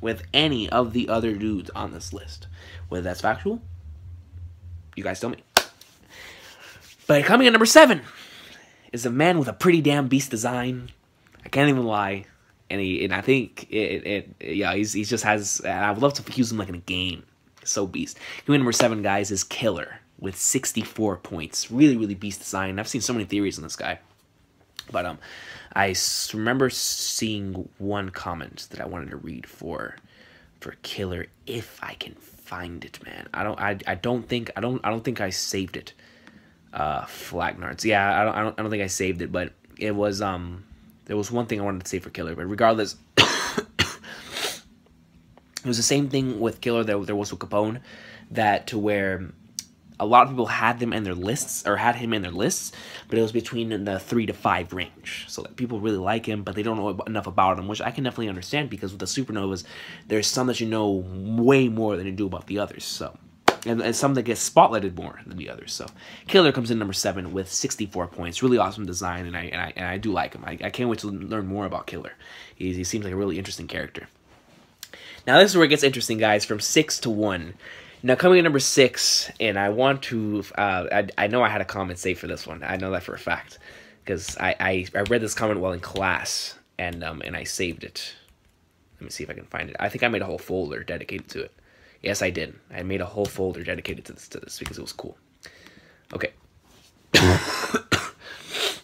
with any of the other dudes on this list. Whether that's factual, you guys tell me. But coming in number 7 is a man with a pretty damn beast design. I can't even lie, and I think yeah, he just has. And I would love to use him like in a game. So beast. Coming in number 7, guys, is Killer with 64 points. Really beast design. I've seen so many theories on this guy, but I remember seeing one comment that I wanted to read for Killer, if I can find it, man. I don't think I saved it. Flagnards. Yeah, I don't think I saved it, but it was there was one thing I wanted to say for Killer, but regardless, it was the same thing with Killer that there was with Capone, that to where a lot of people had them in their lists, or had him in their lists, but it was between the 3 to 5 range. So that people really like him, but they don't know enough about him, which I can definitely understand, because with the supernovas, there's some that you know way more than you do about the others. So, and some that get spotlighted more than the others. So, Killer comes in number 7 with 64 points. Really awesome design, and I do like him. I can't wait to learn more about Killer. He seems like a really interesting character. Now this is where it gets interesting, guys. From 6 to 1. Now, coming in number 6, and I want to, I know I had a comment saved for this one. I know that for a fact, because I read this comment while in class, and I saved it. Let me see if I can find it. I think I made a whole folder dedicated to it. Yes, I did. I made a whole folder dedicated to this because it was cool. Okay.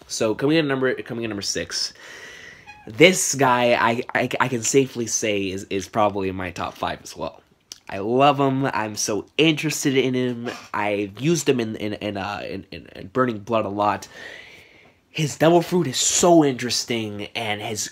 So coming in number 6, this guy I can safely say is probably in my top 5 as well. I love him. I'm so interested in him. I've used him in Burning Blood a lot. His Devil Fruit is so interesting, and his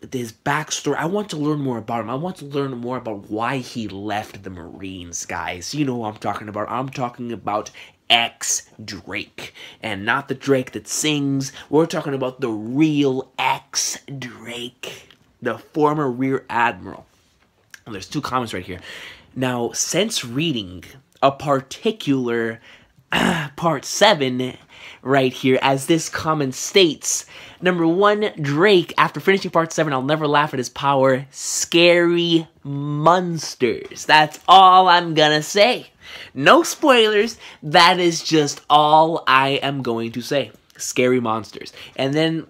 backstory. I want to learn more about him. I want to learn more about why he left the Marines, guys. You know who I'm talking about. I'm talking about X Drake, and not the Drake that sings. We're talking about the real X Drake, the former Rear Admiral. And there's 2 comments right here. Now, since reading a particular part 7 right here, as this comment states. Number 1, Drake, after finishing part 7, I'll never laugh at his power. Scary monsters. That's all I'm gonna say. No spoilers. That is just all I am going to say. Scary monsters. And then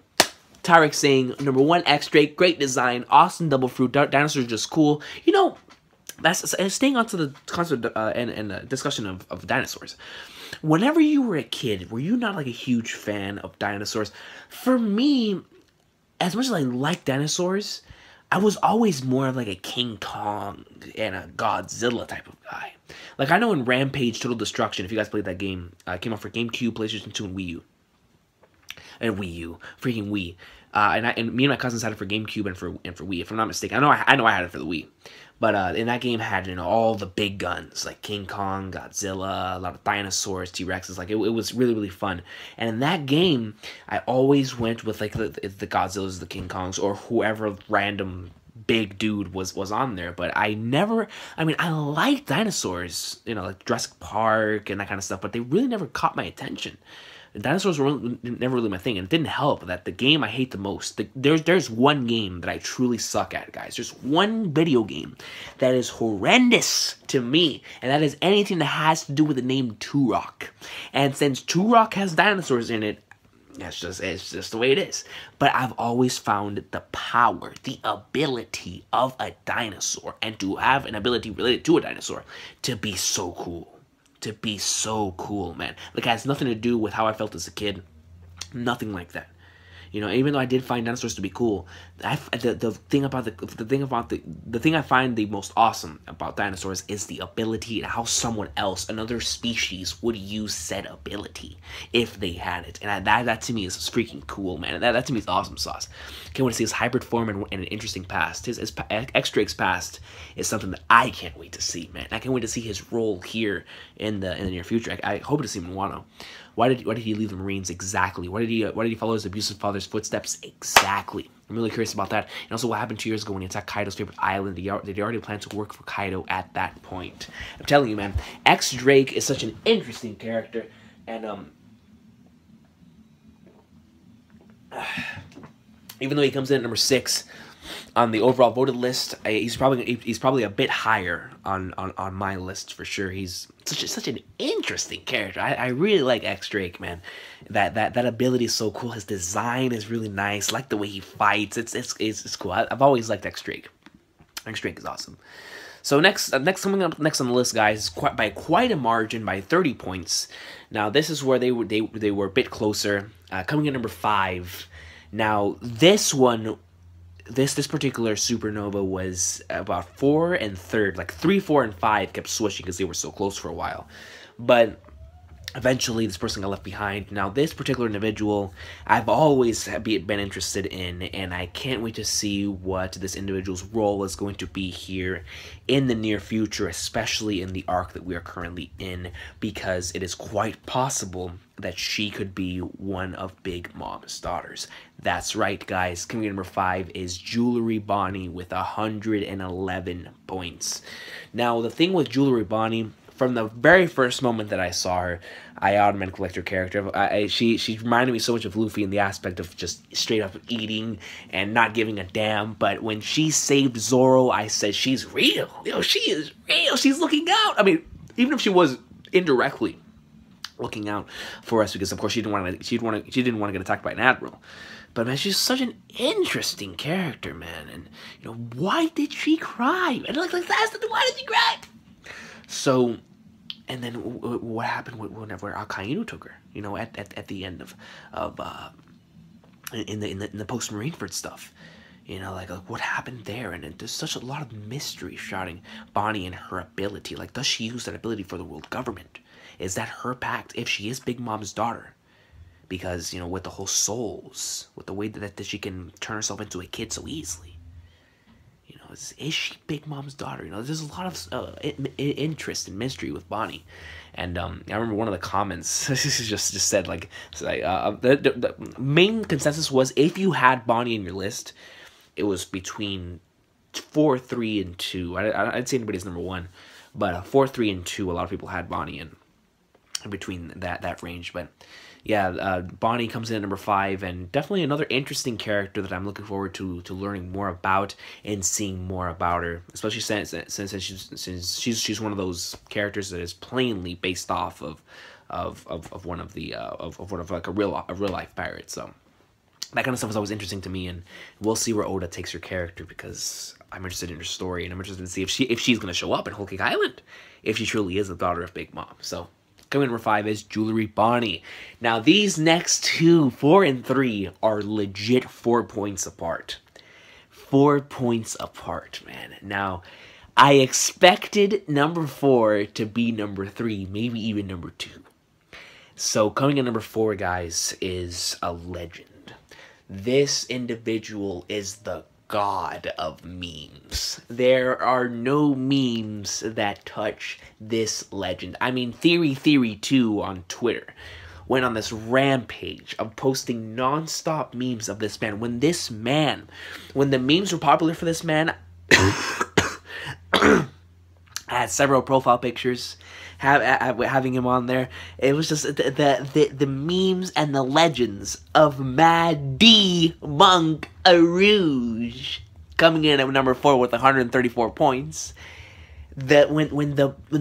Tarek saying, number 1, X Drake, great design, awesome double fruit, dinosaurs just cool. You know, that's staying on to the concept and discussion of dinosaurs. Whenever you were a kid, were you not like a huge fan of dinosaurs? For me, as much as I like dinosaurs, I was always more of like a King Kong and a Godzilla type of guy. Like, I know in Rampage Total Destruction, if you guys played that game, it came out for GameCube, PlayStation 2, and Wii U. And Wii U, freaking Wii. And me and my cousins had it for GameCube and for Wii, if I'm not mistaken. I know I had it for the Wii. But in that game had, you know, all the big guns, like King Kong, Godzilla, a lot of dinosaurs, T-Rexes. Like, it was really, really fun. And in that game, I always went with, like, the Godzillas, the King Kongs, or whoever random big dude was on there. But I like dinosaurs, you know, like Jurassic Park and that kind of stuff, but they really never caught my attention. Dinosaurs were never really my thing, and it didn't help that the game I hate the most. There's one game that I truly suck at, guys. There's one video game that is horrendous to me, and that is anything that has to do with the name Turok. And since Turok has dinosaurs in it, it's just the way it is. But I've always found the power, the ability of a dinosaur, and to have an ability related to a dinosaur, to be so cool. To be so cool, man. Like, it has nothing to do with how I felt as a kid. Nothing like that. You know, even though I did find dinosaurs to be cool, the thing I find the most awesome about dinosaurs is the ability and how someone else, another species, would use said ability if they had it. And that to me is freaking cool, man. That to me is awesome sauce. Can't wait to see his hybrid form and an interesting past. His X-Drake's past is something that I can't wait to see, man. I can't wait to see his role here in the near future. I hope to see him in Wano. Why did he leave the Marines exactly? Why did he follow his abusive father's footsteps exactly? I'm really curious about that. And also, what happened 2 years ago when he attacked Kaido's favorite island? Did he already plan to work for Kaido at that point? I'm telling you, man, X Drake is such an interesting character, and even though he comes in at number 6 on the overall voted list, he's probably a bit higher on my list for sure. He's such an interesting character. I really like X Drake, man. That ability is so cool. His design is really nice. I like the way he fights. It's cool. I've always liked X Drake. X Drake is awesome. So coming up next on the list, guys, by quite a margin, by 30 points. Now this is where they were a bit closer. Coming in number 5. Now this one. This particular supernova was about 4 and 3rd, like 3, 4, and 5 kept switching because they were so close for a while. But eventually, this person got left behind. Now, this particular individual, I've always been interested in, and I can't wait to see what this individual's role is going to be here in the near future, especially in the arc that we are currently in, because it is quite possible that she could be one of Big Mom's daughters. That's right, guys. Coming in number 5 is Jewelry Bonney with 111 points. Now, the thing with Jewelry Bonney, from the very first moment that I saw her, I automatically liked her character. She reminded me so much of Luffy in the aspect of just straight up eating and not giving a damn. But when she saved Zoro, I said, she's real. You know, she is real. She's looking out. I mean, even if she was indirectly looking out for us, because of course she didn't want to get attacked by an admiral. But man, she's such an interesting character, man. And you know, why did she cry? And like that's why did she cry? So, and then what happened whenever Akainu took her? You know, at the end of in the post Marineford stuff. You know, like what happened there? And there's such a lot of mystery shrouding Bonney and her ability. Like, does she use that ability for the world government? Is that her pact if she is Big Mom's daughter? Because, you know, with the whole souls, with the way that she can turn herself into a kid so easily. You know, is she Big Mom's daughter? You know, there's a lot of interest and mystery with Bonney. And I remember one of the comments just said, like, the main consensus was if you had Bonney in your list, it was between 4, 3, and 2. I'd say anybody's number 1, but 4, 3, and 2. A lot of people had Bonney in between that range, but yeah, Bonney comes in at number 5, and definitely another interesting character that I'm looking forward to learning more about and seeing more about her, especially since she's one of those characters that is plainly based off of one of the like a real life pirate. So that kind of stuff is always interesting to me, and we'll see where Oda takes her character, because I'm interested in her story, and I'm interested to see if she's going to show up in Whole Cake Island, if she truly is the daughter of Big Mom. So coming in number 5 is Jewelry Bonney. Now these next 2, 4 and 3, are legit 4 points apart. 4 points apart, man. Now I expected number 4 to be number 3, maybe even number 2. So coming in number 4, guys, is a legend. This individual is the god of memes. There are no memes that touch this legend. I mean, Theory 2 on Twitter went on this rampage of posting non-stop memes of this man. When the memes were popular for this man, I had several profile pictures having him on there. It was just the memes and the legends of Mad D Monk Urouge coming in at number 4 with 134 points. That when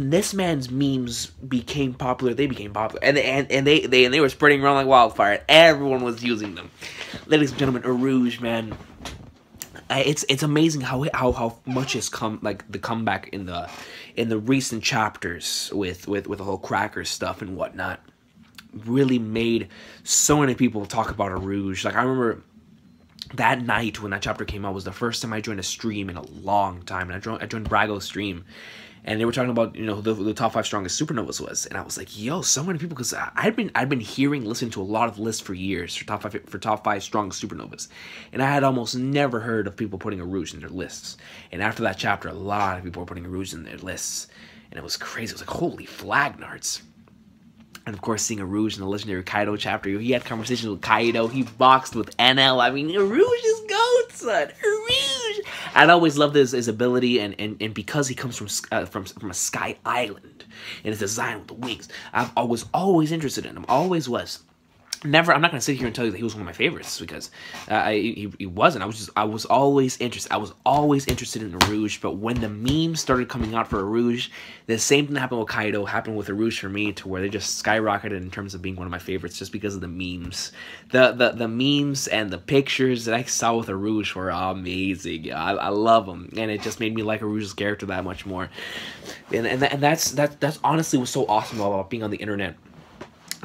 this man's memes became popular, they became popular, and they were spreading around like wildfire. Everyone was using them. Ladies and gentlemen, Urouge, man. It's amazing how much has come, like the comeback in the recent chapters with the whole cracker stuff and whatnot really made so many people talk about Urouge. Like I remember that night when that chapter came out was the first time I joined a stream in a long time, and I joined Brago's stream, and they were talking about, you know, the top 5 strongest supernovas was, and I was like, yo, so many people, because I'd been listening to a lot of lists for years for top 5 strongest supernovas, and I had almost never heard of people putting Urouge in their lists. And after that chapter, a lot of people were putting Urouge in their lists, and it was crazy. It was like, holy flagnards. And of course, seeing Urouge in the legendary Kaido chapter, he had conversations with Kaido. He boxed with NL. I mean, Urouge is GOAT, son. Urouge. I'd always loved his ability, and because he comes from a sky island and his design with the wings, I was always interested in him. Always was. Never. I'm not gonna sit here and tell you that he was one of my favorites, because he wasn't. I was always interested. I was always interested in Urouge. But when the memes started coming out for Urouge, the same thing that happened with Kaido happened with Urouge for me, to where they just skyrocketed in terms of being one of my favorites, just because of the memes. The memes and the pictures that I saw with Urouge were amazing. I love them, and it just made me like Urouge's character that much more. And that's honestly what's so awesome about being on the internet.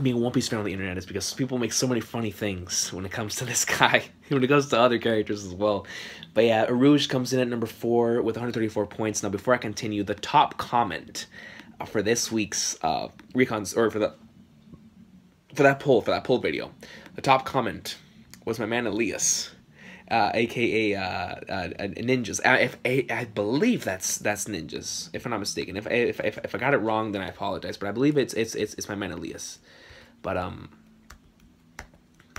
Being a One Piece fan on the internet, is because people make so many funny things when it comes to this guy, when it comes to other characters as well. But yeah, Urouge comes in at number 4 with 134 points. Now, before I continue, the top comment for this week's Recon's, or for that poll video, the top comment was my man Elias, aka Ninjas. I believe that's Ninjas, if I'm not mistaken. If I got it wrong, then I apologize. But I believe it's my man Elias. But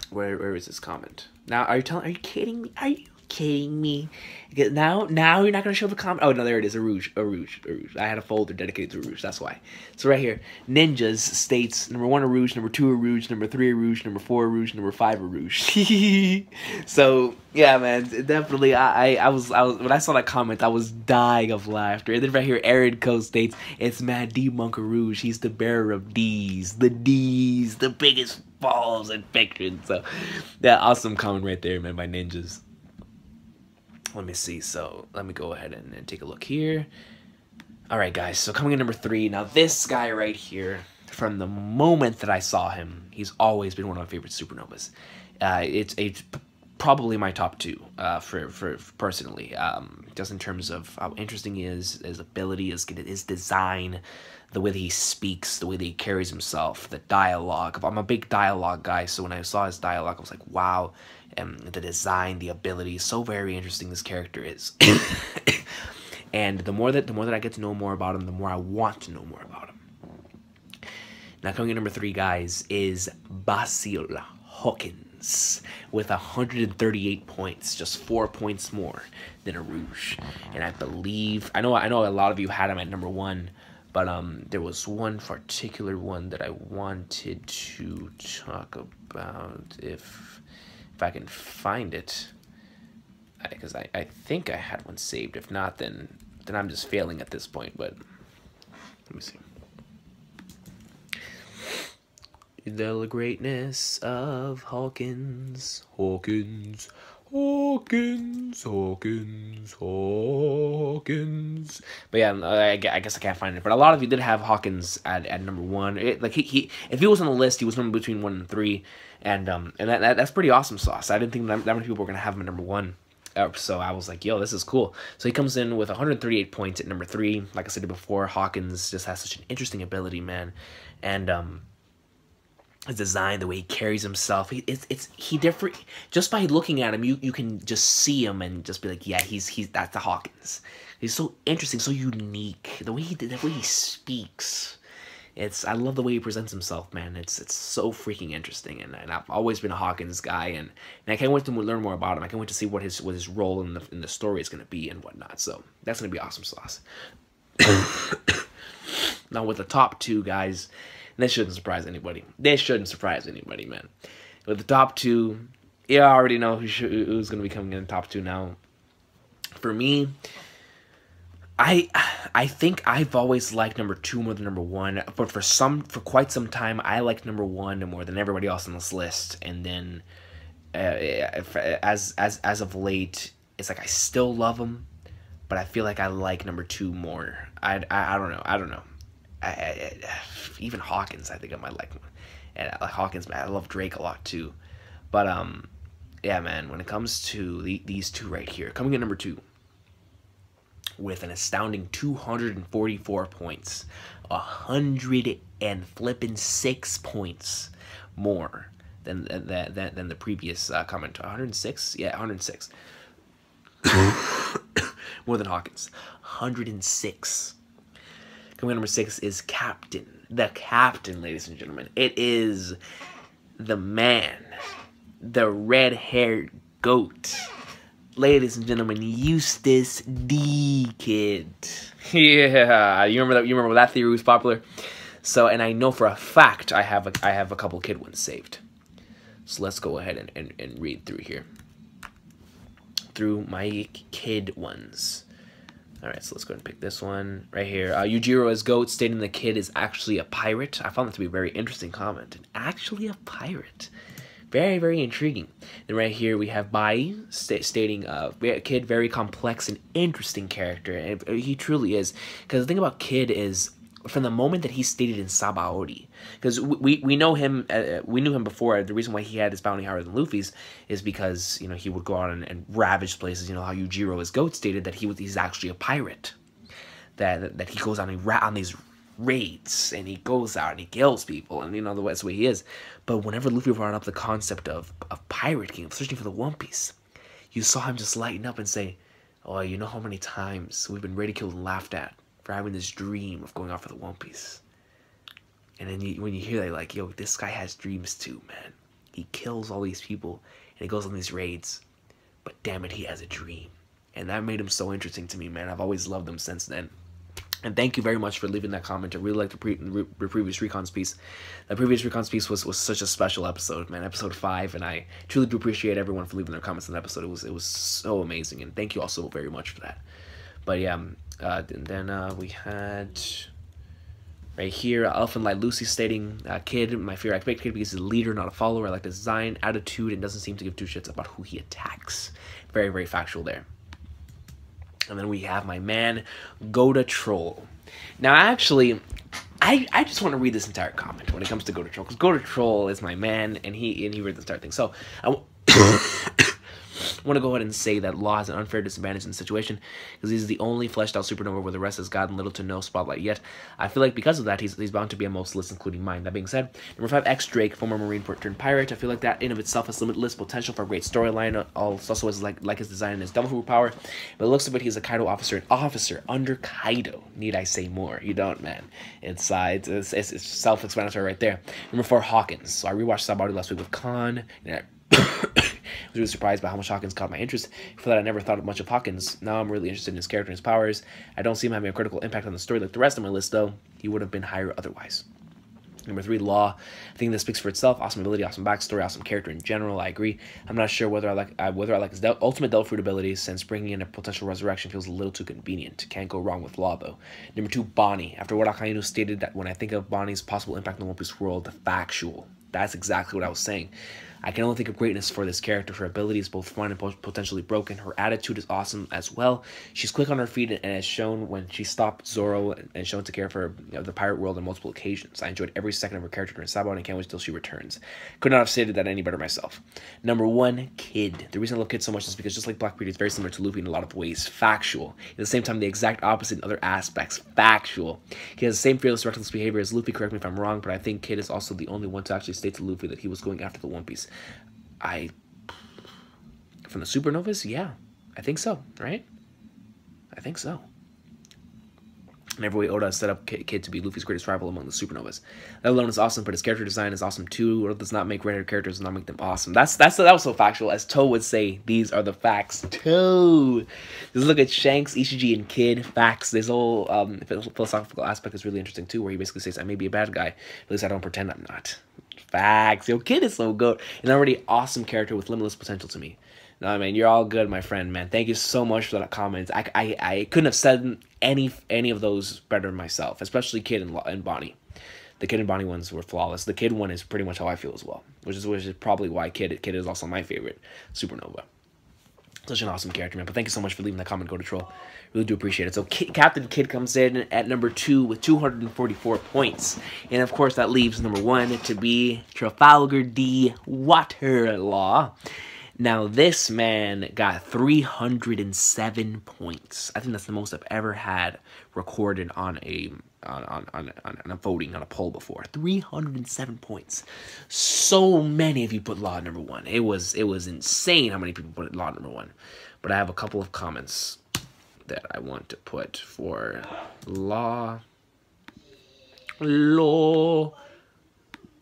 where is this comment? Now, are you kidding me? Are you kidding me? Now you're not gonna show the comment. Oh no, there it is. Urouge. I had a folder dedicated to Urouge. That's why. So right here, Ninjas states number 1 Urouge, number 2 Urouge, number 3 Urouge, number 4 Urouge, number 5 Urouge. So yeah, man, definitely. I was when I saw that comment, I was dying of laughter. And then right here, Aaron Co states it's Mad D Monk Urouge. He's the bearer of D's, the biggest balls in fiction. So yeah, awesome comment right there, man, by Ninjas. Let me see. So let me go ahead and take a look here. All right, guys. So coming in number 3. Now, this guy right here, from the moment that I saw him, he's always been one of my favorite supernovas. It's probably my top 2 for personally. Just in terms of how interesting he is, his ability, his design, the way that he speaks, the way that he carries himself, the dialogue. I'm a big dialogue guy, so when I saw his dialogue, I was like, wow. And the design, the ability, so very interesting this character is. And the more that I get to know more about him, the more I want to know more about him. Now, coming in number 3, guys, is Basil Hawkins. Hawkins with 138 points, just 4 points more than Urouge. And I believe, I know a lot of you had him at number 1, but there was one particular one that I wanted to talk about if I can find it, because I think I had one saved. If not, then I'm just failing at this point. But let me see. The greatness of Hawkins, Hawkins, Hawkins, Hawkins, Hawkins. But yeah, I guess I can't find it. But a lot of you did have Hawkins at number 1. Like he if he was on the list, he was number between 1 and 3, and that's pretty awesome sauce. I didn't think that many people were gonna have him at number 1. So I was like, yo, this is cool. So he comes in with 138 points at number 3. Like I said before, Hawkins just has such an interesting ability, man, and his design, the way he carries himself, he different. Just by looking at him, you can just see him and just be like, yeah, that's the Hawkins. He's so interesting, so unique. The way he speaks, I love the way he presents himself, man. It's so freaking interesting, and I've always been a Hawkins guy, and I can't wait to learn more about him. I can't wait to see what his role in the story is gonna be and whatnot. So that's gonna be awesome sauce. Now with the top 2 guys. This shouldn't surprise anybody. This shouldn't surprise anybody, man. With the top 2, yeah, I already know who's going to be coming in the top 2 now. For me, I think I've always liked number 2 more than number 1. But for quite some time, I liked number 1 more than everybody else on this list. And then, as of late, it's like I still love him, but I feel like I like number 2 more. I don't know. Even Hawkins, I think I might like him. And Hawkins, man, I love Drake a lot too. But yeah, man, when it comes to these 2 right here, coming in number 2 with an astounding 244 points, 106 points more than the previous comment. 106, yeah, 106 more than Hawkins. 106. Coming in number 6 is Captain. The Captain, ladies and gentlemen. It is the man. The red-haired goat. Ladies and gentlemen, Eustace D. Kid. Yeah, you remember that? You remember that theory was popular? So, and I know for a fact I have a couple kid ones saved. So let's go ahead and read through here. Through my kid ones. Alright, so let's go ahead and pick this one right here. Yujiro as GOAT, stating the kid is actually a pirate. I found that to be a very interesting comment. And actually a pirate. Very, very intriguing. Then right here we have Bai stating Kid, very complex and interesting character. And he truly is. Because the thing about Kid is, from the moment that he stated in Sabaody, because we know him, we knew him before. The reason why he had his bounty higher than Luffy's is because, you know, he would go out and ravage places. You know how Yujiro as GOAT stated that he's actually a pirate, that he goes out and on these raids and he goes out and he kills people, and you know that's the way he is. But whenever Luffy brought up the concept of pirating, of searching for the One Piece, you saw him just lighten up and say, "Oh, you know how many times we've been ridiculed and laughed at for having this dream of going out for the One Piece." And then when you hear that, like, yo, this guy has dreams too, man. He kills all these people and he goes on these raids, but damn it, he has a dream. And that made him so interesting to me, man. I've always loved him since then. And thank you very much for leaving that comment. I really liked the previous Recon's piece. The previous Recon's piece was such a special episode, man. Episode 5, and I truly do appreciate everyone for leaving their comments on the episode. It was so amazing, and thank you all so very much for that. But yeah, then we had right here Elfin Light Lucy stating, Kid, my favorite. I picked Kid because he's a leader, not a follower. I like the design, attitude, and doesn't seem to give two shits about who he attacks. Very, very factual there. And then we have my man, Goda Troll. Now, actually, I just want to read this entire comment when it comes to Goda Troll, because Goda Troll is my man, and he read the entire thing. So, I want to go ahead and say that Law has an unfair disadvantage in the situation, because he's the only fleshed out supernova where the rest has gotten little to no spotlight yet. I feel like because of that, he's bound to be on most lists, including mine. That being said, number 5, X Drake, former Marine turned pirate. I feel like that in of itself has limitless potential for a great storyline. Also has like his design and his devil fruit power. But it looks of it, he's a Kaido officer, an officer under Kaido. Need I say more? You don't, man. It's self-explanatory right there. Number 4, Hawkins. So I rewatched Sabaody last week with Khan, and I was really surprised by how much Hawkins caught my interest. For that, I never thought much of Hawkins. Now I'm really interested in his character and his powers. I don't see him having a critical impact on the story like the rest of my list, though. He would have been higher otherwise. Number 3, Law. I think this speaks for itself. Awesome ability, awesome backstory, awesome character in general. I agree. I'm not sure whether I like his ultimate Devil Fruit ability, since bringing in a potential resurrection feels a little too convenient. Can't go wrong with Law, though. Number 2, Bonney. After what Akainu stated, that when I think of Bonney's possible impact on the One Piece world, factual. That's exactly what I was saying. I can only think of greatness for this character. Her ability is both fun and potentially broken. Her attitude is awesome as well. She's quick on her feet and as shown when she stopped Zoro and shown to care for the pirate world on multiple occasions. I enjoyed every second of her character during Sabo and I can't wait till she returns. Could not have stated that any better myself. Number 1, Kid. The reason I love Kid so much is because just like Blackbeard, he's very similar to Luffy in a lot of ways. Factual. At the same time, the exact opposite in other aspects. Factual. He has the same fearless, reckless behavior as Luffy. Correct me if I'm wrong, but I think Kid is also the only one to actually state to Luffy that he was going after the One Piece. From the Supernovas, yeah, I think so, right? I think so. In every way, Oda has set up Kid to be Luffy's greatest rival among the Supernovas. That alone is awesome, but his character design is awesome too. Oda does not make random characters, does not make them awesome. That was so factual. As Toe would say, these are the facts. Toe. Just look at Shanks, Ishiji, and Kid. Facts. This whole philosophical aspect is really interesting too, where he basically says, I may be a bad guy, at least I don't pretend I'm not. Facts. Yo, Kid is so good. An already awesome character with limitless potential to me. No, I mean, you're all good, my friend, man. Thank you so much for that comment. I couldn't have said any of those better myself, especially Kid and Bonney. The Kid and Bonney ones were flawless. The Kid one is pretty much how I feel as well, which is probably why Kid is also my favorite supernova. Such an awesome character, man. But thank you so much for leaving that comment, Go to Troll. Really do appreciate it. So Captain Kid comes in at number 2 with 244 points. And of course, that leaves number 1 to be Trafalgar D. Waterlaw. Now, this man got 307 points. I think that's the most I've ever had recorded on a voting, on a poll before. 307 points. So many of you put Law at number 1. It was insane how many people put Law at number 1. But I have a couple of comments that I want to put for Law.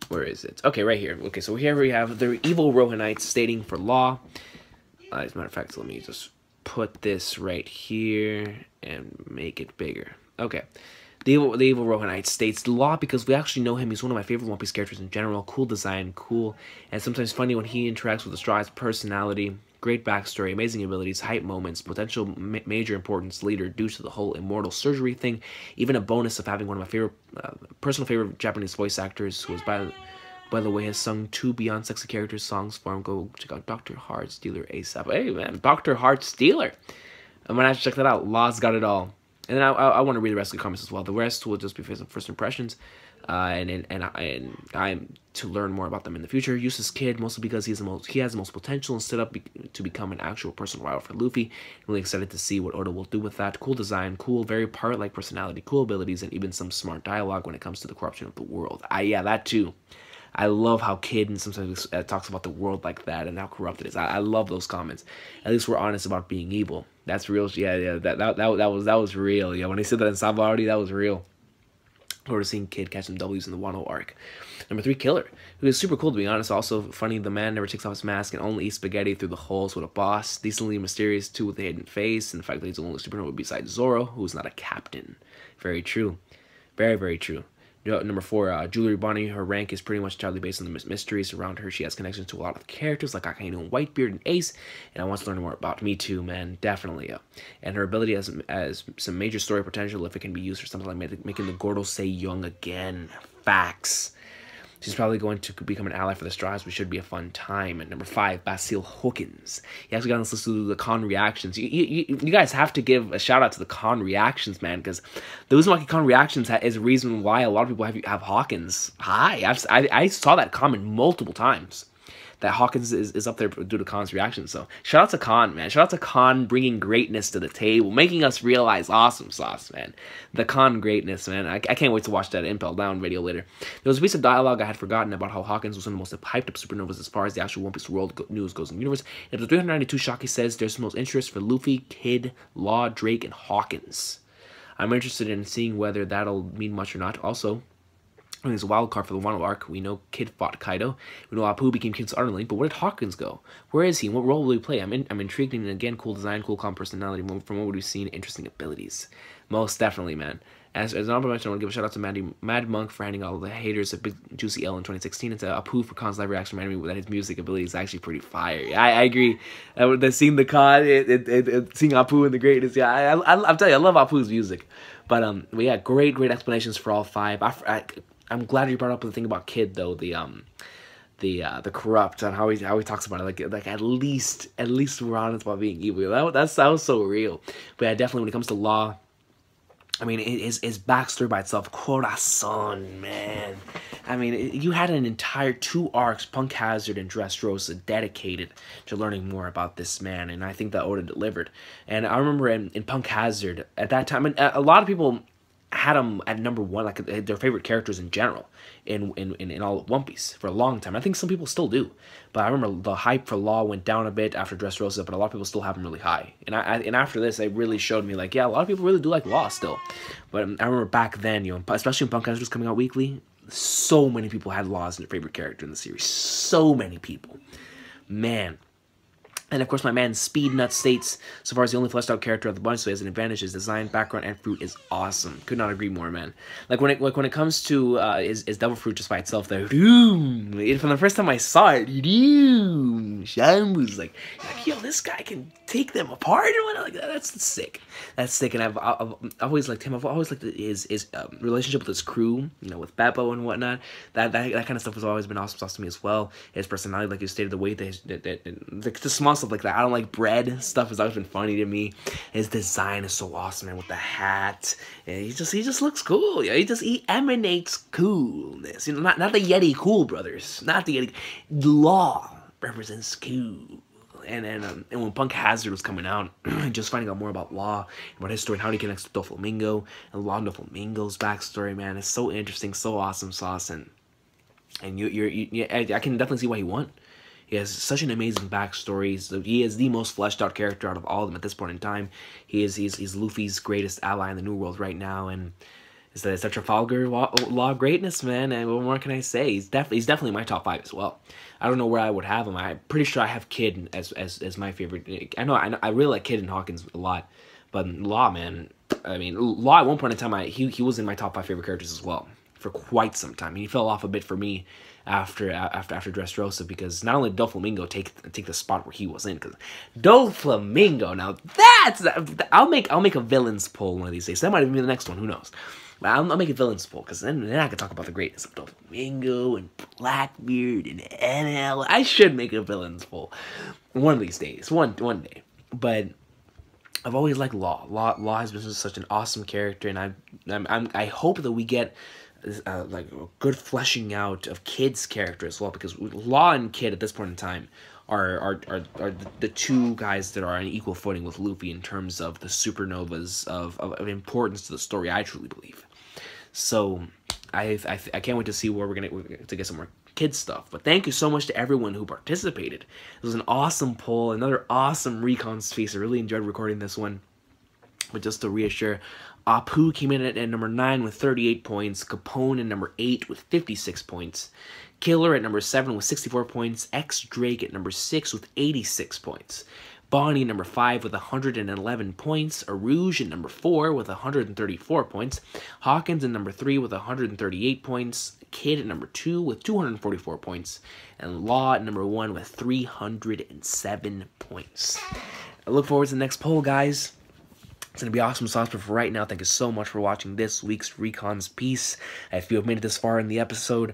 Where is it? Okay, right here. Okay, so here we have the evil Rohanites stating for Law. As a matter of fact, let me just put this right here and make it bigger. Okay. The evil Rohanites states Law because we actually know him. He's one of my favorite One Piece characters in general. Cool design, cool, and sometimes funny when he interacts with the Strawhat's personality. Great backstory, amazing abilities, hype moments, potential major importance later due to the whole immortal surgery thing. Even a bonus of having one of my favorite, personal favorite Japanese voice actors, who is by the way has sung 2 Beyond Sexy Characters songs for him. Go check out Dr. Heartstealer ASAP. Hey man, Dr. Heartstealer. I'm gonna have to check that out. Law's got it all. And then I want to read the rest of the comments as well. The rest will just be first impressions, and I'm to learn more about them in the future. Useless Kid, mostly because he has the most potential and set up to become an actual personal rival for Luffy. I'm really excited to see what Oda will do with that. Cool design, cool, very pirate-like personality, cool abilities, and even some smart dialogue when it comes to the corruption of the world. Yeah, that too. I love how Kid and sometimes talks about the world like that and how corrupt it is. I love those comments. At least we're honest about being evil. That's real. Yeah. That was real. Yeah, when he said that in Sabo already, that was real. Or seeing Kid catch some W's in the Wano arc. Number 3, Killer, who is super cool to be honest. Also funny, the man never takes off his mask and only eats spaghetti through the holes with a boss. Decently mysterious too with a hidden face, and the fact that he's the only supernova besides Zoro, who is not a captain. Very true. Very, very true. Number 4, Jewelry Bonney. Her rank is pretty much entirely based on the mysteries around her. She has connections to a lot of characters like Akainu and Whitebeard and Ace, and I want to learn more about me too, man. Definitely. And her ability has some major story potential if it can be used for something like making the Gordo say young again. Facts. She's probably going to become an ally for the Straws, which should be a fun time. And number 5, Basil Hawkins. He actually got on this list to do the con reactions. You guys have to give a shout out to the con reactions, man, because the reason why con reactions is a reason why a lot of people have Hawkins high. I saw that comment multiple times, that Hawkins is up there due to Khan's reaction. So shout out to Khan, man. Shout out to Khan bringing greatness to the table, making us realize awesome sauce, man. The Khan greatness, man. I can't wait to watch that Impel Down video later. There was a piece of dialogue I had forgotten about how Hawkins was one of the most hyped up supernovas as far as the actual One Piece world news goes in the universe. In episode 392, Shaki says there's the most interest for Luffy, Kid, Law, Drake, and Hawkins. I'm interested in seeing whether that'll mean much or not. Also, He's a wild card for the Wano arc. We know Kid fought Kaido. We know Apoo became Kid's utterly, but where did Hawkins go? Where is he? What role will he play? I'm intrigued, and again, cool design, cool calm personality. From what we've seen, interesting abilities. Most definitely, man. As an honorable mention, I want to give a shout out to Mad Monk for handing all the haters a big juicy L in 2016, and to Apoo for Khan's live reaction reminding me that his music ability is actually pretty fire. Yeah, I agree. Seeing the Khan, seeing Apoo and the greatness. Yeah, I'm telling you, I love Apoo's music. But yeah, great explanations for all 5. I'm glad you brought up the thing about Kid though, the corrupt, and how he talks about it, like at least we're honest about being evil. That was so real. But yeah, definitely when it comes to Law, I mean, his backstory by itself, Corazon, man. I mean, you had an entire 2 arcs, Punk Hazard and Dressrosa, dedicated to learning more about this man, and I think that Oda delivered. And I remember in Punk Hazard, at that time, and a lot of people had him at #1, like their favorite characters in general, in all of One Piece for a long time. I think some people still do, but I remember the hype for Law went down a bit after Dressrosa, but a lot of people still have him really high. And and after this, it really showed me, like, yeah, a lot of people really do like Law still. But I remember back then, you know, especially when Punk Hazard was coming out weekly, so many people had Law as their favorite character in the series. So many people, man. And of course, my man Speednut states, so far as the only fleshed out character of the bunch, so he has an advantage. His design, background, and fruit is awesome. Could not agree more, man. Like when it comes to his devil fruit just by itself, though, from the first time I saw it, Shine was like, yo, this guy can take them apart and whatnot. Like that's sick. That's sick. And I've always liked him. I've always liked his relationship with his crew, you know, with Beppo and whatnot. That kind of stuff has always been awesome sauce to me as well. His personality, like you stated, the way that the small stuff like that. I don't like bread stuff has always been funny to me. His design is so awesome, man, with the hat. And he just looks cool. Yeah, he emanates coolness. You know, not the Yeti cool brothers. Not the Yeti. Law represents cool. And when Punk Hazard was coming out, just finding out more about Law, about his story, and how he connects to Doflamingo, and Law and Doflamingo's backstory, man, it's so interesting, so awesome sauce, and I can definitely see why he won. He has such an amazing backstory. So he is the most fleshed out character out of all of them at this point in time. He's Luffy's greatest ally in the New World right now, and it's a Trafalgar Law of greatness, man. And what more can I say? He's definitely my top 5 as well. I don't know where I would have him. I'm pretty sure I have Kid as my favorite. I really like Kid and Hawkins a lot, but Law, man. I mean, Law at one point in time, he was in my top 5 favorite characters as well for quite some time. He fell off a bit for me after Dressrosa, because not only did Doflamingo take the spot where he was in, because Doflamingo, now I'll make a villains poll one of these days. That might even be the next one, who knows. But I'll make a villains poll, because then I can talk about the greatness of Doflamingo and Blackbeard and NL. I should make a villains poll one of these days, one day. But I've always liked Law. Law has been such an awesome character, and I hope that we get like a good fleshing out of Kid's character as well, because Law and Kid at this point in time are the 2 guys that are on equal footing with Luffy in terms of the supernovas of importance to the story, I truly believe. So I can't wait to see where we're gonna get some more Kid stuff. But thank you so much to everyone who participated. It was an awesome poll, another awesome Recon space. I really enjoyed recording this one. But just to reassure, Apoo came in at number 9 with 38 points. Capone at number 8 with 56 points. Killer at number 7 with 64 points. X-Drake at number 6 with 86 points. Bonney at number 5 with 111 points. Urouge at number 4 with 134 points. Hawkins at number 3 with 138 points. Kid at number 2 with 244 points. And Law at number 1 with 307 points. I look forward to the next poll, guys. It's going to be awesome sauce, but for right now, thank you so much for watching this week's Recon's Piece. If you have made it this far in the episode,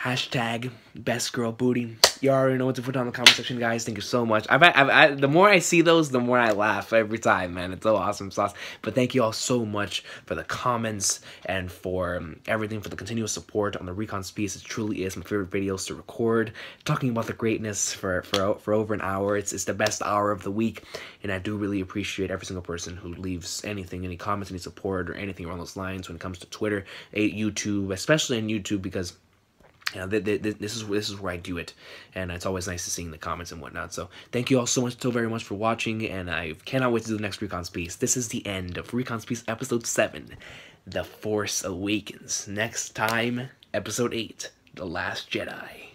hashtag best girl booty. You already know what to put down in the comment section, guys. Thank you so much. The more I see those, the more I laugh every time, man. It's so awesome sauce. But thank you all so much for the comments and for everything, for the continuous support on the Recon's Piece. It truly is my favorite videos to record. Talking about the greatness for over an hour. It's the best hour of the week. And I do really appreciate every single person who leaves anything, any comments, any support, or anything along those lines when it comes to Twitter, YouTube, especially on YouTube, because you know, this is where I do it, and it's always nice to see in the comments and whatnot. So thank you all so very much for watching, and I cannot wait to do the next Recon's Piece. This is the end of Recon's Piece episode 7, The Force Awakens. Next time, Episode 8, The Last Jedi.